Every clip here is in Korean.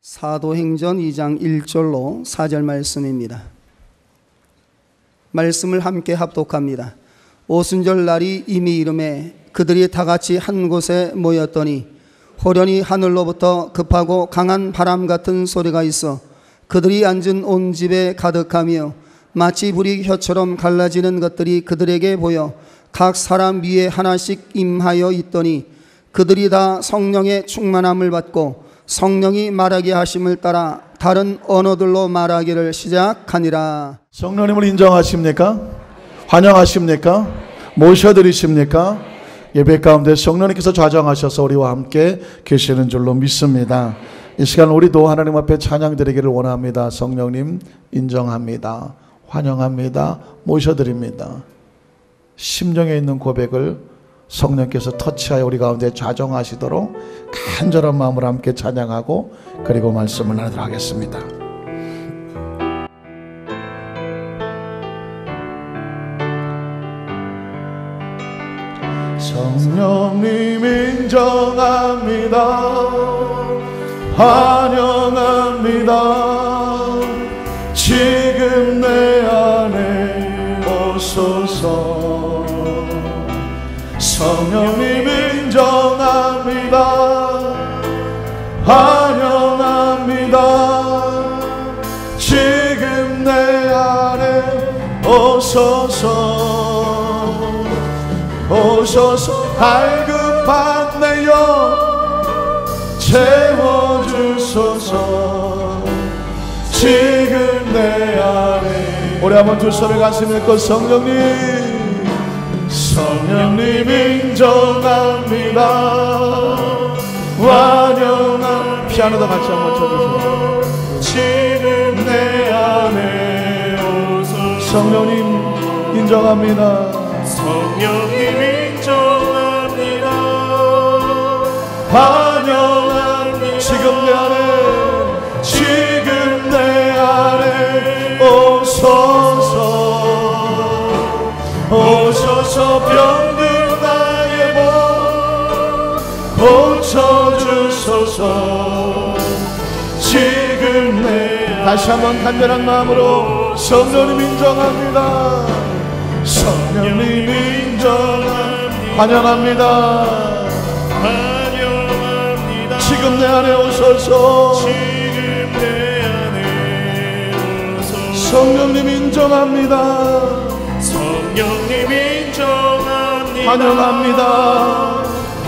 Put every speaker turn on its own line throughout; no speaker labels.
사도행전 2장 1절로 4절 말씀입니다. 말씀을 함께 합독합니다. 오순절 날이 이미 이름에 그들이 다 같이 한 곳에 모였더니 호련히 하늘로부터 급하고 강한 바람 같은 소리가 있어 그들이 앉은 온 집에 가득하며 마치 불이 혀처럼 갈라지는 것들이 그들에게 보여 각 사람 위에 하나씩 임하여 있더니 그들이 다 성령의 충만함을 받고 성령이 말하게 하심을 따라 다른 언어들로 말하기를 시작하니라.
성령님을 인정하십니까? 환영하십니까? 모셔드리십니까? 예배 가운데 성령님께서 좌정하셔서 우리와 함께 계시는 줄로 믿습니다. 이 시간 우리도 하나님 앞에 찬양 드리기를 원합니다. 성령님 인정합니다. 환영합니다. 모셔드립니다. 심정에 있는 고백을 성령께서 터치하여 우리 가운데 좌정하시도록 간절한 마음으로 함께 찬양하고 그리고 말씀을 나누도록 하겠습니다. 성령님 인정합니다. 환영합니다. 지금 내 안에 오소서. 성령님 인정합니다. 환영합니다. 지금 내 안에 오소서. 오소서. 갈급한 내 영 채워주소서. 지금 내 안에. 우리 한번 두 손을 가슴에 껏 성령님 성령님 인정합니다. 환영합니다. 피아노도 같이 한번 쳐주세요. 지금 내 안에 오소서. 성령님 인정합니다. 성령님 인정합니다. 환영합니다. 지금 내 안에 지금 내 안에 오소서. 오셔서 병든 나의 몸 고쳐주소서. 지금 내 다시 한번 간절한 마음으로 성령님 인정합니다. 성령님 인정합니다. 환영합니다. 환영합니다. 지금 내 안에 오소서. 지금 내 안에 오소서. 성령님 인정합니다. 성령님 인정합니다. 환영합니다.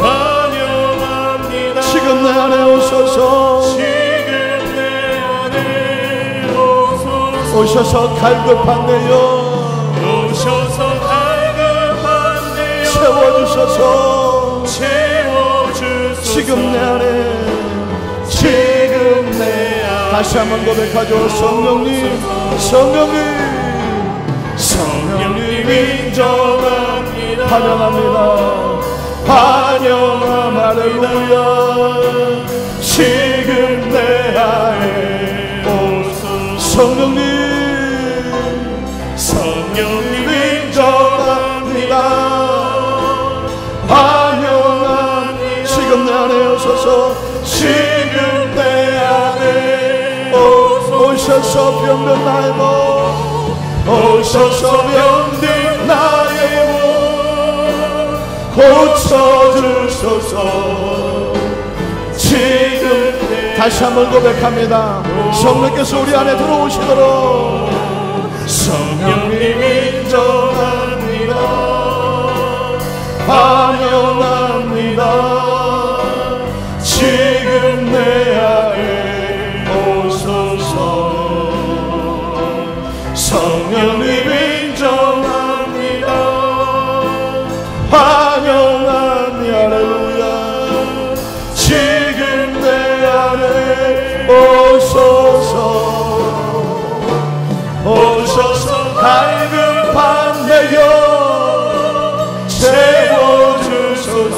환영합니다. 지금 내 안에 오소서. 지금 내 안에 오소서. 오셔서 갈급한 내 영 오셔서 갈급한 내 영 채워주소서. 채워주소서. 지금 내 안에 지금 내 안에 다시 한번 고백하죠. 성령님 성령님 성령님 인정합니다. 환영합니다. 환영합니다. 할렐루야. 지금 내 안에 오소서. 성령님 성령님 인정합니다. 환영합니다. 지금 내 안에 오소서. 지금 내 안에 오셔서 병든 나의 몸 오셔서 병든 나의 몸 고쳐주소서. 지금 다시 한번 고백합니다. 성령께서 우리 안에 들어오시도록. 성령님 인정합니다. 환영합니다. 지금 내 안에 오소서. 성령님 인정합니다. 환영합니다. 할렐루야. 지금 내 안에 오소서. 오셔서 갈급한 내 영 채워주소서.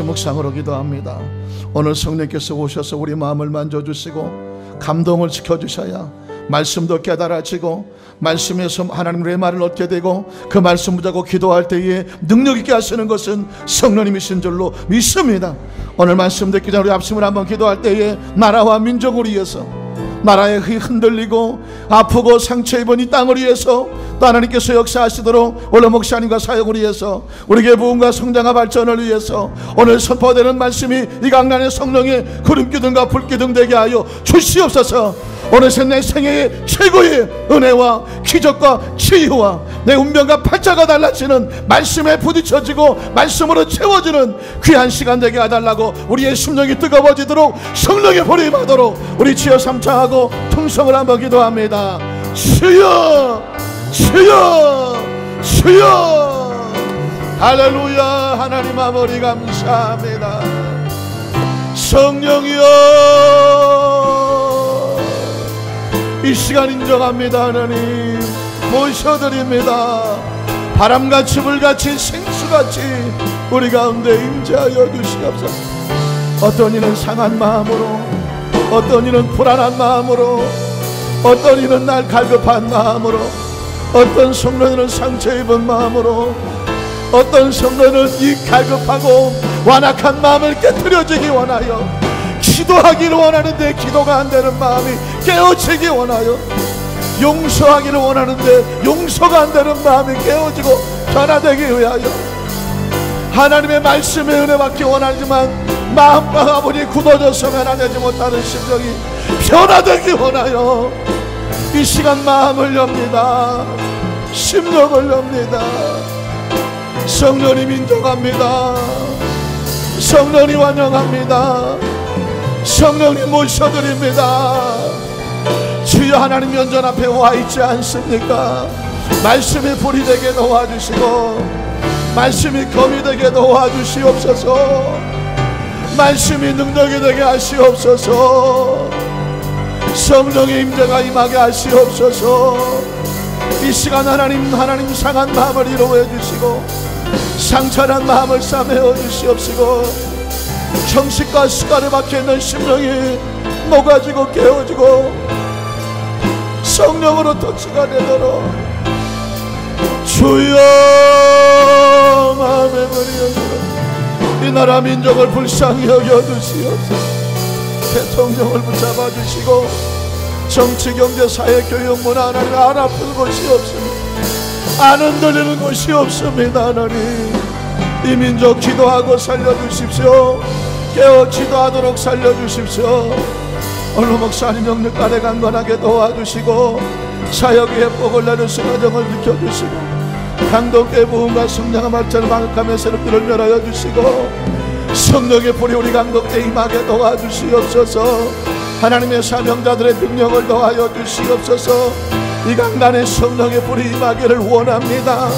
다시 묵상으로 기도합니다. 오늘 성령께서 오셔서 우리 마음을 만져주시고 감동을 지켜주셔야 말씀도 깨달아지고 말씀에서 하나님의 말을 얻게 되고 그 말씀 붙잡고 기도할 때에 능력 있게 하시는 것은 성령님이신 줄로 믿습니다. 오늘 말씀 듣기 전에 우리 합심을 한번 기도할 때에 나라와 민족을 위해서, 나라의 흔들리고 아프고 상처 입은 이 땅을 위해서 또 하나님께서 역사하시도록 오늘 목사님과 사역을 위해서 우리 교회 부흥과 성장과 발전을 위해서 오늘 선포되는 말씀이 이 강단의 성령의 구름기둥과 불기둥 되게 하여 주시옵소서. 어느새 내 생애의 최고의 은혜와 기적과 치유와 내 운명과 팔자가 달라지는 말씀에 부딪혀지고 말씀으로 채워지는 귀한 시간 되게 해달라고 우리의 심령이 뜨거워지도록 성령의 불이 임하도록 우리 지어 삼창하고 통성을 한번 기도합니다. 주여 주여 주여. 할렐루야. 하나님 아버지 감사합니다. 성령이여 이 시간 인정합니다. 하나님 모셔드립니다. 바람같이 불같이 생수같이 우리 가운데 임재하여 주시옵소서. 어떤 이는 상한 마음으로, 어떤 이는 불안한 마음으로, 어떤 이는 날 갈급한 마음으로, 어떤 성도는 상처 입은 마음으로, 어떤 성도는 이 갈급하고 완악한 마음을 깨트려지기 원하여 기도하기를 원하는데 기도가 안 되는 마음이 깨어지기 원하여, 용서하기를 원하는데 용서가 안 되는 마음이 깨어지고 변화되기 위하여, 하나님의 말씀에 은혜 받기 원하지만 마음과 가문이 굳어져서 변화되지 못하는 심정이 변화되기 원하여 이 시간 마음을 엽니다. 심령을 엽니다. 성령님 인정합니다. 성령님 환영합니다. 성령님 모셔드립니다. 주여 하나님 면전 앞에 와 있지 않습니까? 말씀이 불이 되게 도와주시고 말씀이 검이 되게 도와주시옵소서. 말씀이 능력이 되게 하시옵소서. 성령의 임재가 임하게 하시옵소서. 이 시간 하나님 상한 마음을 위로해 주시고 상처난 마음을 싸매어 주시옵시고 정식과 습관에 박혀있는 심령이 녹아지고 깨어지고 성령으로 터치가 되도록 주여 마음에 버리어서 이 나라 민족을 불쌍히 여겨주시옵소서. 대통령을 붙잡아 주시고 정치, 경제, 사회, 교육, 문화 하나님 안 아픈 곳이 없습니다. 안 흔들리는 곳이 없습니다. 하나님 이 민족 기도하고 살려주십시오. 깨어 기도하도록 살려주십시오. 오늘 목사님 영육간에 강건하게 도와주시고 사역의 복을 내려주신 가정을 지켜주시고 강동교회 부흥과 성장과 발전을 방역하며 새롭기를 멸하여 주시고 성령의 불이 우리 강동교회 임하게 도와주시옵소서. 하나님의 사명자들의 능력을 더하여 주시옵소서. 이 강단에 성령의 불이 임하기를 원합니다.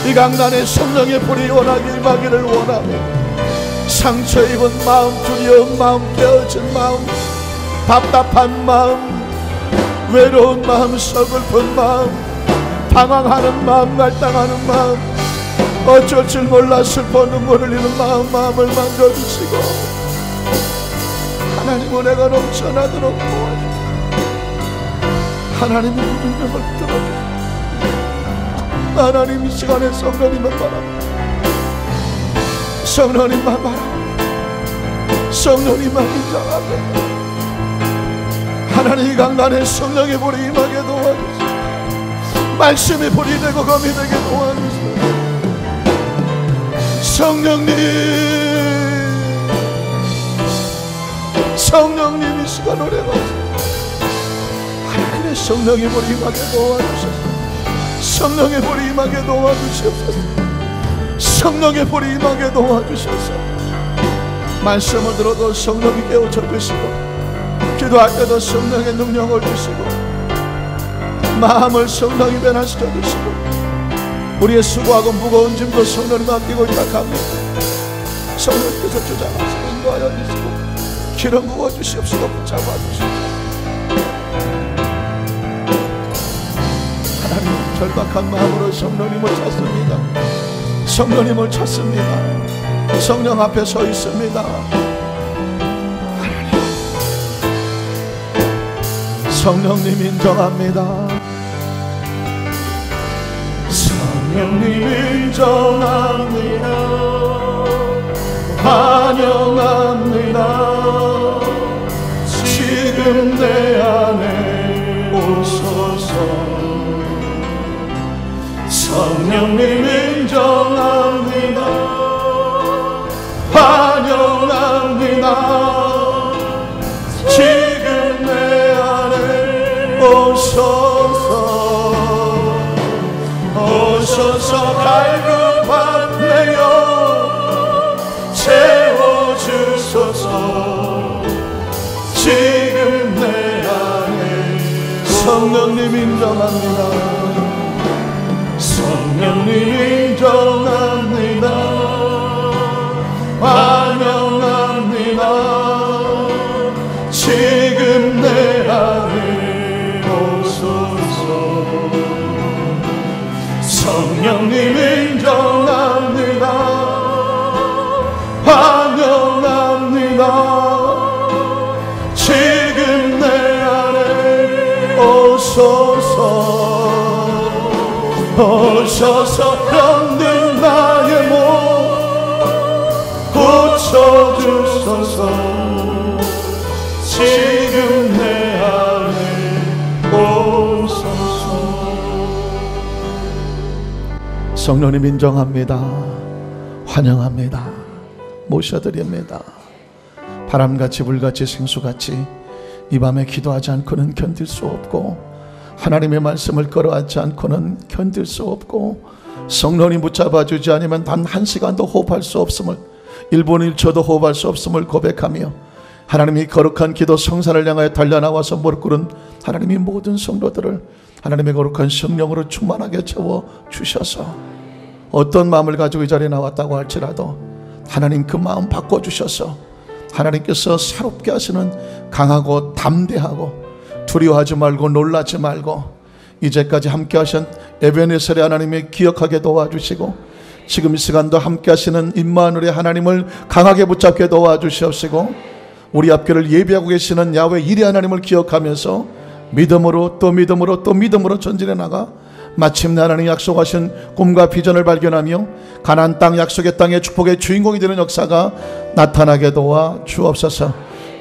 이 강단에 성령의 불이 임하기를 원합니다. 상처 입은 마음, 두려운 마음, 깨어진 마음, 답답한 마음, 외로운 마음, 서글픈 마음, 방황하는 마음, 갈등하는 마음, 어쩔 줄 몰라 슬퍼 눈물을 흘리는 마음을 만져주시고 하나님 은혜가 넘쳐나도록 도와주시고 하나님의 능력을 들어주시고 하나님 이 시간에 성령님만 바랍니다. 성령님만 바랍니다. 성령님만 인정합니다. 하나님 이 강단에 성령의 불이 임하게 도와주시고 말씀의 불이 되고 검이 되게 도와주시고 성령님 이 시간 오래가시고 하나님의 성령의 불이 임하게 도와주셔서 성령의 불이 임하게 도와주시옵소서. 성령의 불이 임하게 도와주셔서 말씀을 들어도 성령이 깨우쳐 주시고 기도할 때도 성령의 능력을 주시고 마음을 성령이 변화시켜 주시고 우리의 수고하고 무거운 짐도 성령이 맡기고 시작합니다. 성령께서 주장하시고 인도하여 주시고 기름 부어 주시옵시고 붙잡아 주시옵소서. 하나님 절박한 마음으로 성령님을 찾습니다. 성령님을 찾습니다. 성령 앞에 서 있습니다. 성령님 인정합니다. 성령님 인정합니다. 환영합니다. 지금 내 안에 오소서. 성령님 인정합니다. 환영합니다. 지금 내 안에 오소서. 오소서. 갈급하네요. 채워주소서. 지금 내 안에 성령님 인정합니다. 성령님 인정합니다. 환영합니다. 지금 내 안에 오소서. 성령님 인정합니다. 환영합니다. 지금 내 안에 오소서. 오셔서 병든 나의 몸 고쳐주소서. 지금 내 안에 오소서. 성령님 인정합니다. 환영합니다. 모셔드립니다. 바람같이 불같이 생수같이 이 밤에 기도하지 않고는 견딜 수 없고, 하나님의 말씀을 끌어안지 않고는 견딜 수 없고, 성령님 붙잡아주지 않으면 단 한 시간도 호흡할 수 없음을, 1분 1초도 호흡할 수 없음을 고백하며, 하나님이 거룩한 기도 성산을 향하여 달려나와서 무릎 꿇은 하나님이 모든 성도들을 하나님의 거룩한 성령으로 충만하게 채워주셔서, 어떤 마음을 가지고 이 자리에 나왔다고 할지라도 하나님 그 마음 바꿔주셔서 하나님께서 새롭게 하시는 강하고 담대하고 두려워하지 말고 놀라지 말고 이제까지 함께 하신 에베네셀의 하나님을 기억하게 도와주시고, 지금 이 시간도 함께 하시는 임마누엘의 하나님을 강하게 붙잡게 도와주시옵시고, 우리 앞길을 예비하고 계시는 야훼 이레 하나님을 기억하면서 믿음으로 또 믿음으로 또 믿음으로 전진해 나가 마침내 하나님 약속하신 꿈과 비전을 발견하며 가나안 땅 약속의 땅의 축복의 주인공이 되는 역사가 나타나게 도와 주옵소서.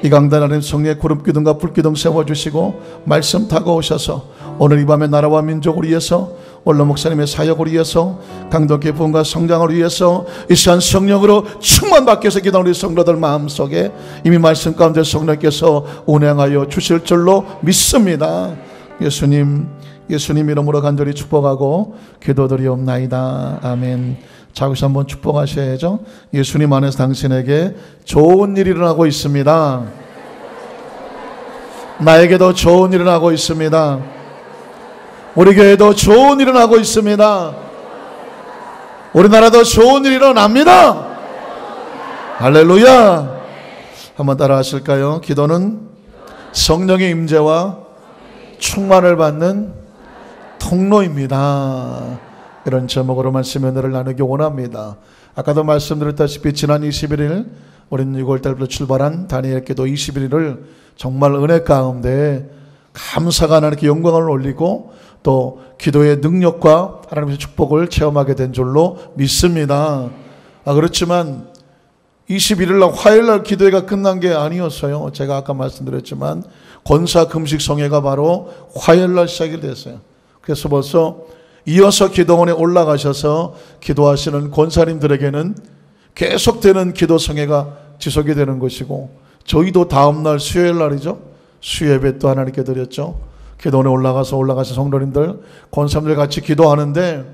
이 강단 하나님 성령의 구름기둥과 불기둥 세워주시고 말씀 타고 오셔서 오늘 이 밤에 나라와 민족을 위해서, 원로 목사님의 사역을 위해서, 강덕의 부흥과 성장을 위해서 이 시간 성령으로 충만받게 해서 기도하는 우리 성도들 마음속에 이미 말씀 가운데 성령께서 운행하여 주실 줄로 믿습니다. 예수님 이름으로 간절히 축복하고 기도드리옵나이다. 아멘. 자, 여기서 한번 축복하셔야죠. 예수님 안에서 당신에게 좋은 일이 일어나고 있습니다. 나에게도 좋은 일이 일어나고 있습니다. 우리 교회도 좋은 일이 일어나고 있습니다. 우리나라도 좋은 일이 일어납니다. 할렐루야. 한번 따라 하실까요? 기도는 성령의 임재와 충만을 받는 통로입니다. 이런 제목으로 말씀 은혜를 나누기 원합니다. 아까도 말씀드렸다시피 지난 21일 우리는 6월달부터 출발한 다니엘 기도 21일을 정말 은혜 가운데 감사가 하나님께 영광을 올리고 또 기도의 능력과 하나님의 축복을 체험하게 된 줄로 믿습니다. 그렇지만 21일날 화요일날 기도회가 끝난 게 아니었어요. 제가 아까 말씀드렸지만 권사 금식 성회가 바로 화요일날 시작이 됐어요. 그래서 벌써 이어서 기도원에 올라가셔서 기도하시는 권사님들에게는 계속되는 기도 성회가 지속이 되는 것이고, 저희도 다음날 수요일 날이죠. 수예배 또 하나님께 드렸죠. 기도원에 올라가신 성도님들, 권사님들 같이 기도하는데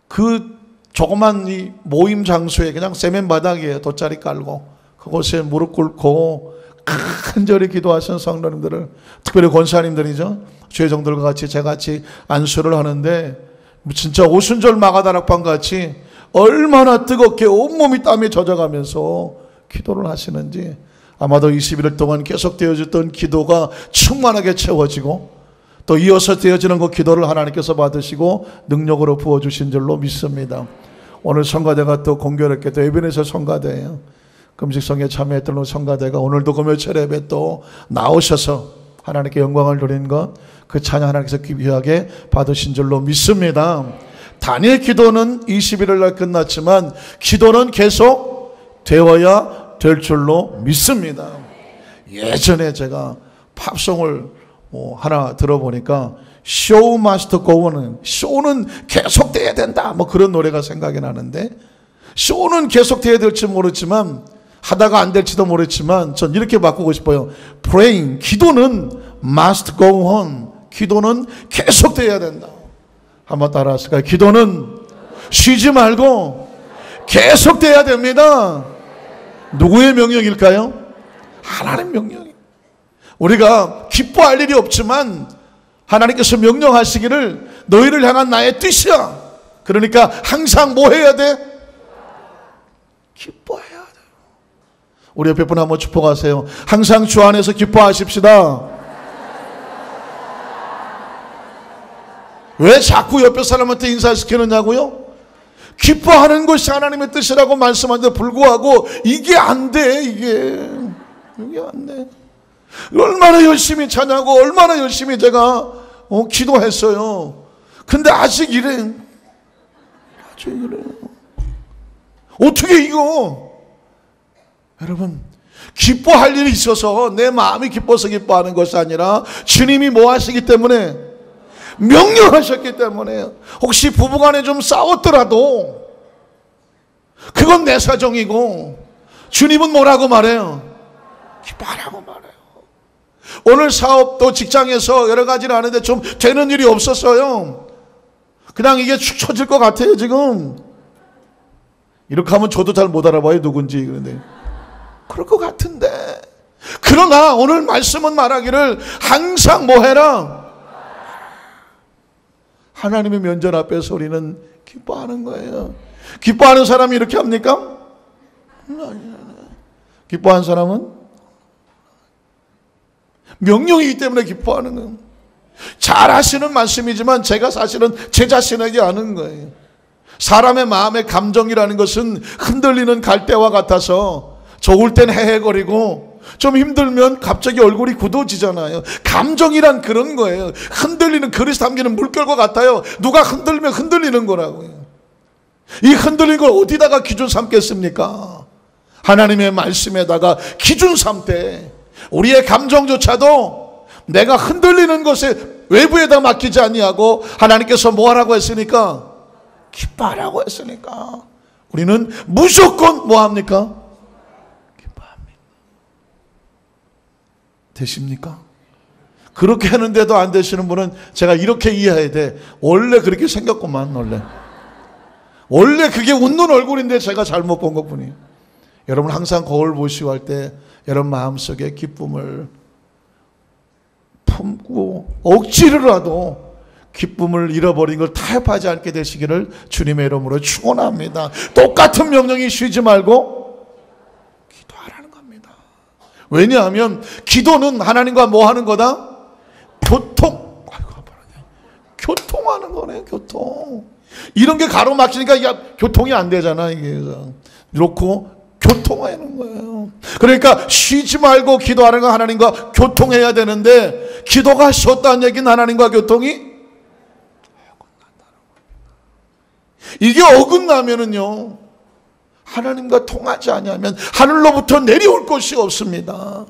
그 조그만 이 모임 장소에 그냥 세면 바닥에 돗자리 깔고 그곳에 무릎 꿇고 간절히 기도하시는 성도님들을, 특별히 권사님들이죠. 죄종들과 같이 제같이 안수를 하는데 진짜 오순절 마가다락방 같이 얼마나 뜨겁게 온몸이 땀에 젖어가면서 기도를 하시는지, 아마도 21일 동안 계속 되어졌던 기도가 충만하게 채워지고 또 이어서 되어지는 그 기도를 하나님께서 받으시고 능력으로 부어주신 줄로 믿습니다. 오늘 성가대가 또 공교롭게 또 에베네zer 성가대예요. 금식성에 참여했던 성가대가 오늘도 금요일 예배 또 나오셔서 하나님께 영광을 돌리는 것, 그 찬양 하나님께서 귀하게 받으신 줄로 믿습니다. 단일 기도는 21일 날 끝났지만 기도는 계속 되어야 될 줄로 믿습니다. 예전에 제가 팝송을 하나 들어보니까 Show must go on, 쇼는 계속돼야 된다, 그런 노래가 생각이 나는데, 쇼는 계속돼야 될지 모르지만 하다가 안 될지도 모르지만 전 이렇게 바꾸고 싶어요. Praying, 기도는 must go on, 기도는 계속돼야 된다. 한번 따라하실까요? 기도는 쉬지 말고 계속돼야 됩니다. 누구의 명령일까요? 하나님 명령이에요. 우리가 기뻐할 일이 없지만 하나님께서 명령하시기를 너희를 향한 나의 뜻이야. 그러니까 항상 뭐 해야 돼? 기뻐해야 돼요. 우리 옆에 분 한번 축복하세요. 항상 주 안에서 기뻐하십시다. 왜 자꾸 옆에 사람한테 인사시키느냐고요? 기뻐하는 것이 하나님의 뜻이라고 말씀하는데 불구하고 이게 안 돼. 이게 안 돼. 얼마나 열심히 찬양하고 얼마나 열심히 제가 기도했어요. 근데 아직 이래. 어떻게 이거? 여러분, 기뻐할 일이 있어서 내 마음이 기뻐서 기뻐하는 것이 아니라 주님이 뭐 하시기 때문에, 명령하셨기 때문에. 혹시 부부간에 좀 싸웠더라도 그건 내 사정이고 주님은 뭐라고 말해요? 기뻐하라고 말해요. 오늘 사업도 직장에서 여러 가지를 하는데 좀 되는 일이 없었어요. 그냥 이게 축 처질 것 같아요 지금. 이렇게 하면 저도 잘 못 알아봐요 누군지. 그런데 그럴 것 같은데, 그러나 오늘 말씀은 말하기를 항상 뭐 해라? 하나님의 면전 앞에서 우리는 기뻐하는 거예요. 기뻐하는 사람이 이렇게 합니까? 기뻐하는 사람은 명령이기 때문에 기뻐하는 거예요. 잘 하시는 말씀이지만 제가 사실은 제 자신에게 아는 거예요. 사람의 마음의 감정이라는 것은 흔들리는 갈대와 같아서 좋을 땐 헤헤거리고 좀 힘들면 갑자기 얼굴이 굳어지잖아요. 감정이란 그런 거예요. 흔들리는 그릇에 담기는 물결과 같아요. 누가 흔들면 흔들리는 거라고요. 이 흔들린 걸 어디다가 기준 삼겠습니까? 하나님의 말씀에다가 기준 삼되 우리의 감정조차도 내가 흔들리는 것에 외부에다 맡기지 아니하고 하나님께서 뭐 하라고 했으니까? 기뻐하라고 했으니까 우리는 무조건 뭐 합니까? 기뻐합니다. 되십니까? 그렇게 하는데도 안 되시는 분은 제가 이렇게 이해해야 돼. 원래 그렇게 생겼구만. 원래 그게 웃는 얼굴인데 제가 잘못 본 것뿐이에요. 여러분 항상 거울 보시고 할 때 여러분 마음속에 기쁨을 품고 억지로라도 기쁨을 잃어버린 걸 타협하지 않게 되시기를 주님의 이름으로 축원합니다. 똑같은 명령이 쉬지 말고 기도하라는 겁니다. 왜냐하면 기도는 하나님과 뭐 하는 거다? 교통하는 거네. 교통. 이런 게 가로막히니까 이게 교통이 안 되잖아. 이게 놓고 교통하는 거예요. 그러니까 쉬지 말고 기도하는 건 하나님과 교통해야 되는데, 기도가 쉬었다는 얘기는 하나님과 교통이 이게 어긋나면은요, 하나님과 통하지 아니하면 하늘로부터 내려올 것이 없습니다.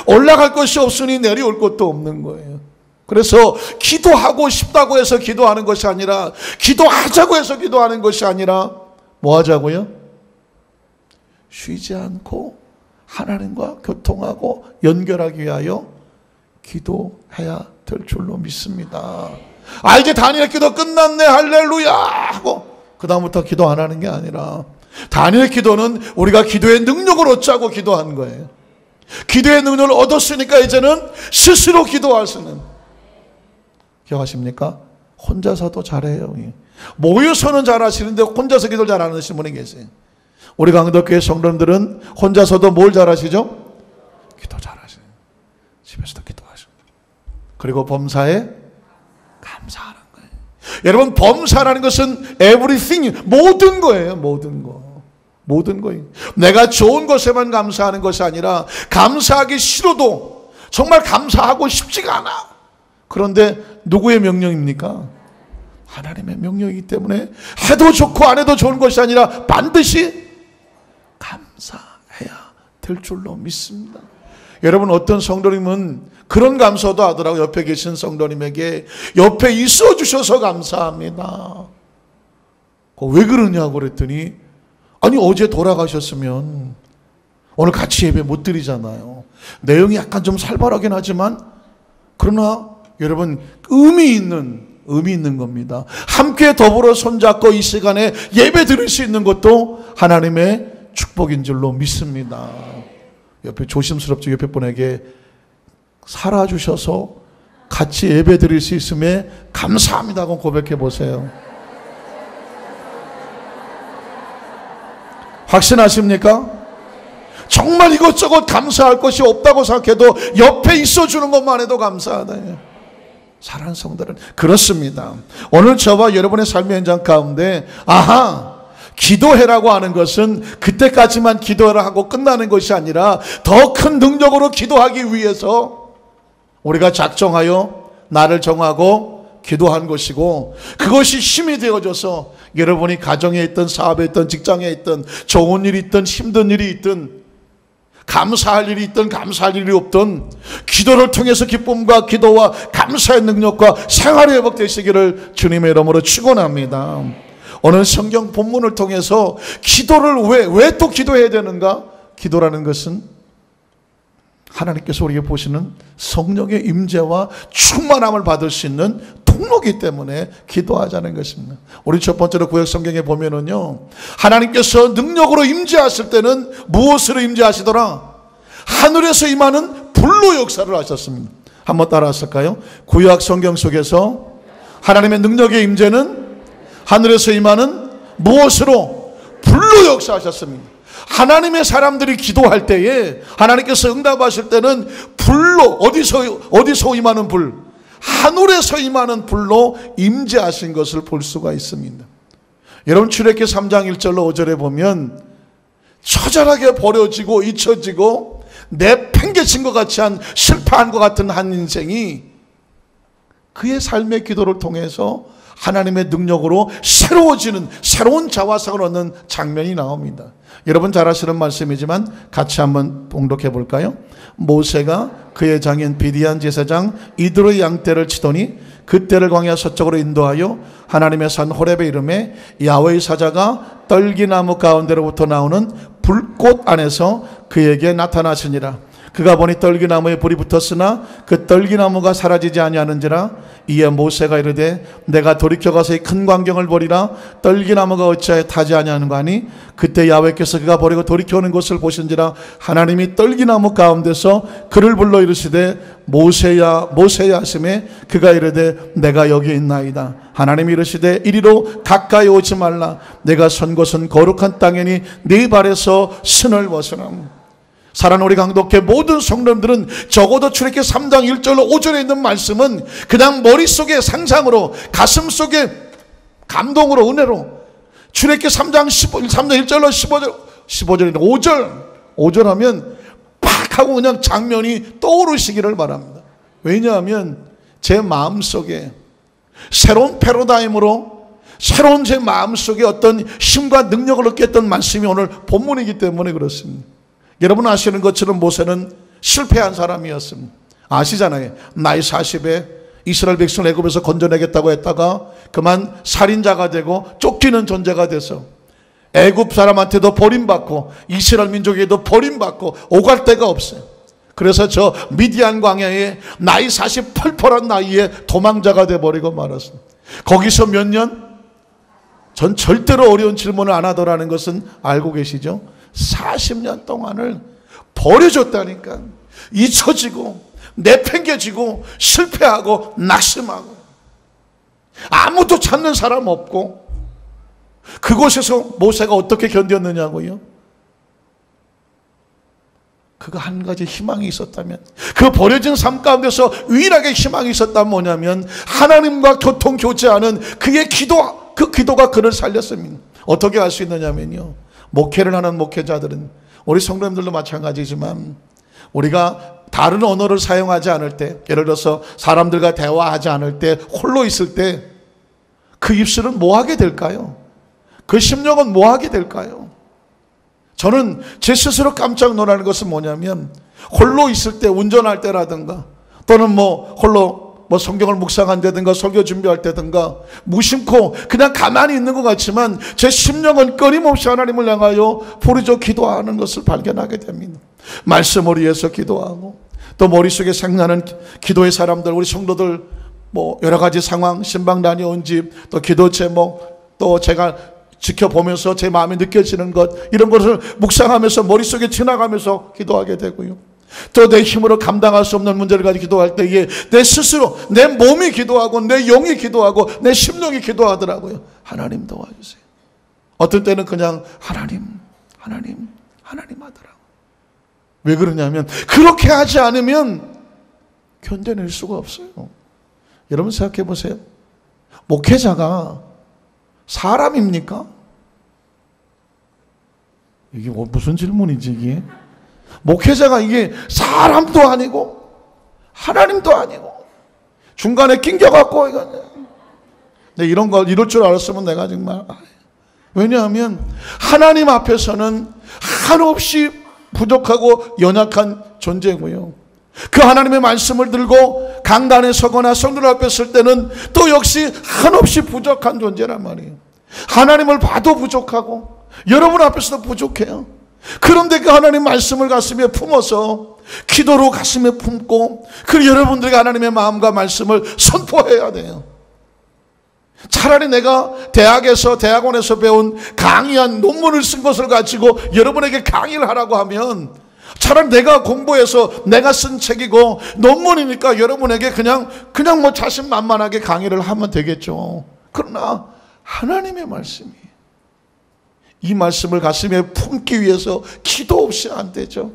올라갈 것이 없으니 내려올 것도 없는 거예요. 그래서 기도하고 싶다고 해서 기도하는 것이 아니라, 기도하자고 해서 기도하는 것이 아니라 뭐 하자고요? 쉬지 않고 하나님과 교통하고 연결하기 위하여 기도해야 될 줄로 믿습니다. 이제 다니엘 기도 끝났네 할렐루야 하고 그 다음부터 기도 안 하는 게 아니라, 다니엘 기도는 우리가 기도의 능력을 얻자고 기도한 거예요. 기도의 능력을 얻었으니까 이제는 스스로 기도할 수는, 기억하십니까? 혼자서도 잘해요. 모여서는 잘하시는데 혼자서 기도를 잘 안 하시는 분이 계세요. 우리 강덕교회 성도님들은 혼자서도 뭘 잘하시죠? 기도 잘하시죠. 집에서도 기도하시고, 그리고 범사에 감사하는 거예요. 여러분, 범사라는 것은 everything, 모든 거예요. 모든 거. 모든 거예요. 내가 좋은 것에만 감사하는 것이 아니라 감사하기 싫어도 정말 감사하고 싶지가 않아. 그런데 누구의 명령입니까? 하나님의 명령이기 때문에 해도 좋고 안 해도 좋은 것이 아니라 반드시 감사해야 될 줄로 믿습니다. 여러분, 어떤 성도님은 그런 감사도 하더라고요. 옆에 계신 성도님에게 옆에 있어 주셔서 감사합니다. 왜 그러냐고 그랬더니, 아니 어제 돌아가셨으면 오늘 같이 예배 못 드리잖아요. 내용이 약간 좀 살벌하긴 하지만 그러나 여러분, 의미 있는 겁니다. 함께 더불어 손잡고 이 시간에 예배 드릴 수 있는 것도 하나님의 축복인 줄로 믿습니다. 옆에 조심스럽죠. 옆에 분에게 살아주셔서 같이 예배 드릴 수 있음에 감사합니다고 고백해 보세요. 확신하십니까? 정말 이것저것 감사할 것이 없다고 생각해도 옆에 있어주는 것만 해도 감사하다. 사랑하는 성도들은 그렇습니다. 오늘 저와 여러분의 삶의 현장 가운데 기도해라고 하는 것은 그때까지만 기도해라 하고 끝나는 것이 아니라 더 큰 능력으로 기도하기 위해서 우리가 작정하여 날을 정하고 기도한 것이고, 그것이 힘이 되어져서 여러분이 가정에 있든 사업에 있든 직장에 있든 좋은 일이 있든 힘든 일이 있든 감사할 일이 있든 감사할 일이 없든 기도를 통해서 기쁨과 기도와 감사의 능력과 생활이 회복되시기를 주님의 이름으로 축원합니다. 오늘 성경 본문을 통해서 기도를 왜 또 기도해야 되는가? 기도라는 것은 하나님께서 우리에게 보시는 성령의 임재와 충만함을 받을 수 있는 통로이기 때문에 기도하자는 것입니다. 우리 첫 번째로 구약 성경에 보면은요, 하나님께서 능력으로 임재하실 때는 무엇으로 임재하시더라? 하늘에서 임하는 불로 역사를 하셨습니다. 한번 따라하실까요? 구약 성경 속에서 하나님의 능력의 임재는 하늘에서 임하는 무엇으로? 불로 역사하셨습니다. 하나님의 사람들이 기도할 때에 하나님께서 응답하실 때는 불로, 어디서 임하는 불? 하늘에서 임하는 불로 임재하신 것을 볼 수가 있습니다. 여러분, 출애굽기 3장 1절로 5절에 보면 처절하게 버려지고 잊혀지고 내팽개친 것 같이 실패한 것 같은 한 인생이 그의 삶의 기도를 통해서 하나님의 능력으로 새로워지는, 새로운 자화상을 얻는 장면이 나옵니다. 여러분 잘 아시는 말씀이지만 같이 한번 봉독해 볼까요? 모세가 그의 장인 미디안 제사장 이드로의 양떼를 치더니 그 떼를 광야 서쪽으로 인도하여 하나님의 산 호렙에 이르매 야훼의 사자가 떨기나무 가운데로부터 나오는 불꽃 안에서 그에게 나타나시니라. 그가 보니 떨기나무에 불이 붙었으나 그 떨기나무가 사라지지 아니하는지라. 이에 모세가 이르되 내가 돌이켜가서 이 큰 광경을 보리라. 떨기나무가 어찌하여 타지 아니하는가 하니 그때 야훼께서 그가 버리고 돌이켜오는 것을 보신지라. 하나님이 떨기나무 가운데서 그를 불러 이르시되 모세야 모세야 하시매 그가 이르되 내가 여기 있나이다. 하나님이 이르시되 이리로 가까이 오지 말라. 내가 선 곳은 거룩한 땅이니 네 발에서 신을 벗으라. 사랑하는 우리 강독회 모든 성도님들은 적어도 출애굽기 3장 1절로 5절에 있는 말씀은 그냥 머릿속에 상상으로, 가슴속에 감동으로, 은혜로 출애굽기 3장 1절로 15절인데 5절 하면 팍 하고 그냥 장면이 떠오르시기를 바랍니다. 왜냐하면 제 마음속에 새로운 패러다임으로 새로운 제 마음속에 어떤 힘과 능력을 얻게 했던 말씀이 오늘 본문이기 때문에 그렇습니다. 여러분 아시는 것처럼 모세는 실패한 사람이었습니다. 아시잖아요. 나이 40에 이스라엘 백성을 애굽에서 건져내겠다고 했다가 그만 살인자가 되고 쫓기는 존재가 돼서 애굽 사람한테도 버림받고 이스라엘 민족에도 버림받고 오갈 데가 없어요. 그래서 저 미디안 광야에 나이 40 펄펄한 나이에 도망자가 돼버리고 말았습니다. 거기서 몇 년? 전 절대로 어려운 질문을 안 하더라는 것은 알고 계시죠? 40년 동안을 버려줬다니까. 잊혀지고 내팽개지고 실패하고 낙심하고 아무도 찾는 사람 없고 그곳에서 모세가 어떻게 견뎠느냐고요? 그거 한 가지 희망이 있었다면, 그 버려진 삶 가운데서 유일하게 희망이 있었다면 뭐냐면 하나님과 교통 교제하는 그의 기도, 그 기도가 그를 살렸습니다. 어떻게 할 수 있느냐면요, 목회를 하는 목회자들은, 우리 성도님들도 마찬가지지만, 우리가 다른 언어를 사용하지 않을 때, 예를 들어서 사람들과 대화하지 않을 때, 홀로 있을 때 그 입술은 뭐 하게 될까요? 그 심령은 뭐 하게 될까요? 저는 제 스스로 깜짝 놀라는 것은 뭐냐면, 홀로 있을 때, 운전할 때라든가, 또는 홀로 성경을 묵상한다든가 설교 준비할 때든가 무심코 그냥 가만히 있는 것 같지만 제 심령은 끊임없이 하나님을 향하여 부르짖어 기도하는 것을 발견하게 됩니다. 말씀을 위해서 기도하고, 또 머릿속에 생각나는 기도의 사람들, 우리 성도들 여러 가지 상황, 신방 다녀온 집, 또 기도 제목, 또 제가 지켜보면서 제 마음에 느껴지는 것, 이런 것을 묵상하면서 머릿속에 지나가면서 기도하게 되고요. 또 내 힘으로 감당할 수 없는 문제를 가지고 기도할 때에 내 스스로, 내 몸이 기도하고 내 영이 기도하고 내 심령이 기도하더라고요. 하나님 도와주세요. 어떤 때는 그냥 하나님 하더라고요. 왜 그러냐면 그렇게 하지 않으면 견뎌낼 수가 없어요. 여러분 생각해 보세요. 목회자가 사람입니까? 이게 무슨 질문이지 이게? 목회자가 이게 사람도 아니고 하나님도 아니고 중간에 낑겨갖고 이런 거 이럴 줄 알았으면 내가 정말, 왜냐하면 하나님 앞에서는 한없이 부족하고 연약한 존재고요, 그 하나님의 말씀을 들고 강단에 서거나 성도들 앞에 설 때는 또 역시 한없이 부족한 존재란 말이에요. 하나님을 봐도 부족하고 여러분 앞에서도 부족해요. 그런데 그 하나님 말씀을 가슴에 품어서 기도로 가슴에 품고 그 여러분들에게 하나님의 마음과 말씀을 선포해야 돼요. 차라리 내가 대학원에서 배운 강의한 논문을 쓴 것을 가지고 여러분에게 강의를 하라고 하면 차라리 내가 공부해서 내가 쓴 책이고 논문이니까 여러분에게 그냥 자신만만하게 강의를 하면 되겠죠. 그러나 하나님의 말씀이, 이 말씀을 가슴에 품기 위해서 기도 없이 안 되죠.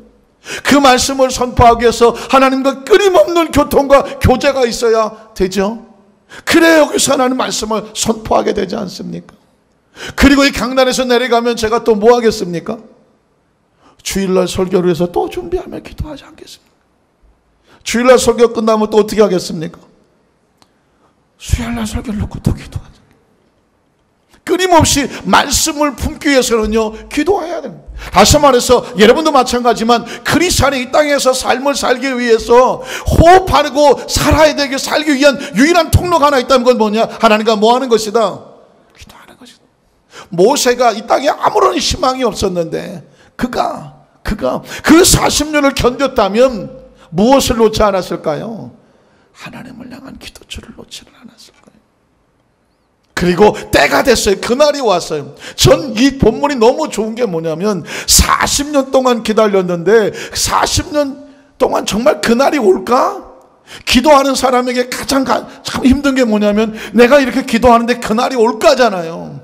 그 말씀을 선포하기 위해서 하나님과 끊임없는 교통과 교제가 있어야 되죠. 그래야 여기서 하나님 말씀을 선포하게 되지 않습니까? 그리고 이 강단에서 내려가면 제가 또 뭐 하겠습니까? 주일날 설교를 위해서 또 준비하며 기도하지 않겠습니까? 주일날 설교 끝나면 또 어떻게 하겠습니까? 수요일날 설교를 놓고 또 기도하죠. 끊임없이 말씀을 품기 위해서는요, 기도해야 됩니다. 다시 말해서 여러분도 마찬가지지만 크리스찬이 이 땅에서 삶을 살기 위해서 호흡하고 살아야 되게 살기 위한 유일한 통로가 하나 있다는 건 뭐냐? 하나님과 뭐 하는 것이다? 기도하는 것이다. 모세가 이 땅에 아무런 희망이 없었는데 그가 그 40년을 견뎠다면 무엇을 놓지 않았을까요? 하나님을 향한 기도줄을 놓지는 않았을 거예요. 그리고 때가 됐어요. 그날이 왔어요. 전 이 본문이 너무 좋은 게 뭐냐면 40년 동안 기다렸는데 40년 동안 정말 그날이 올까? 기도하는 사람에게 가장 참 힘든 게 뭐냐면 내가 이렇게 기도하는데 그날이 올까잖아요.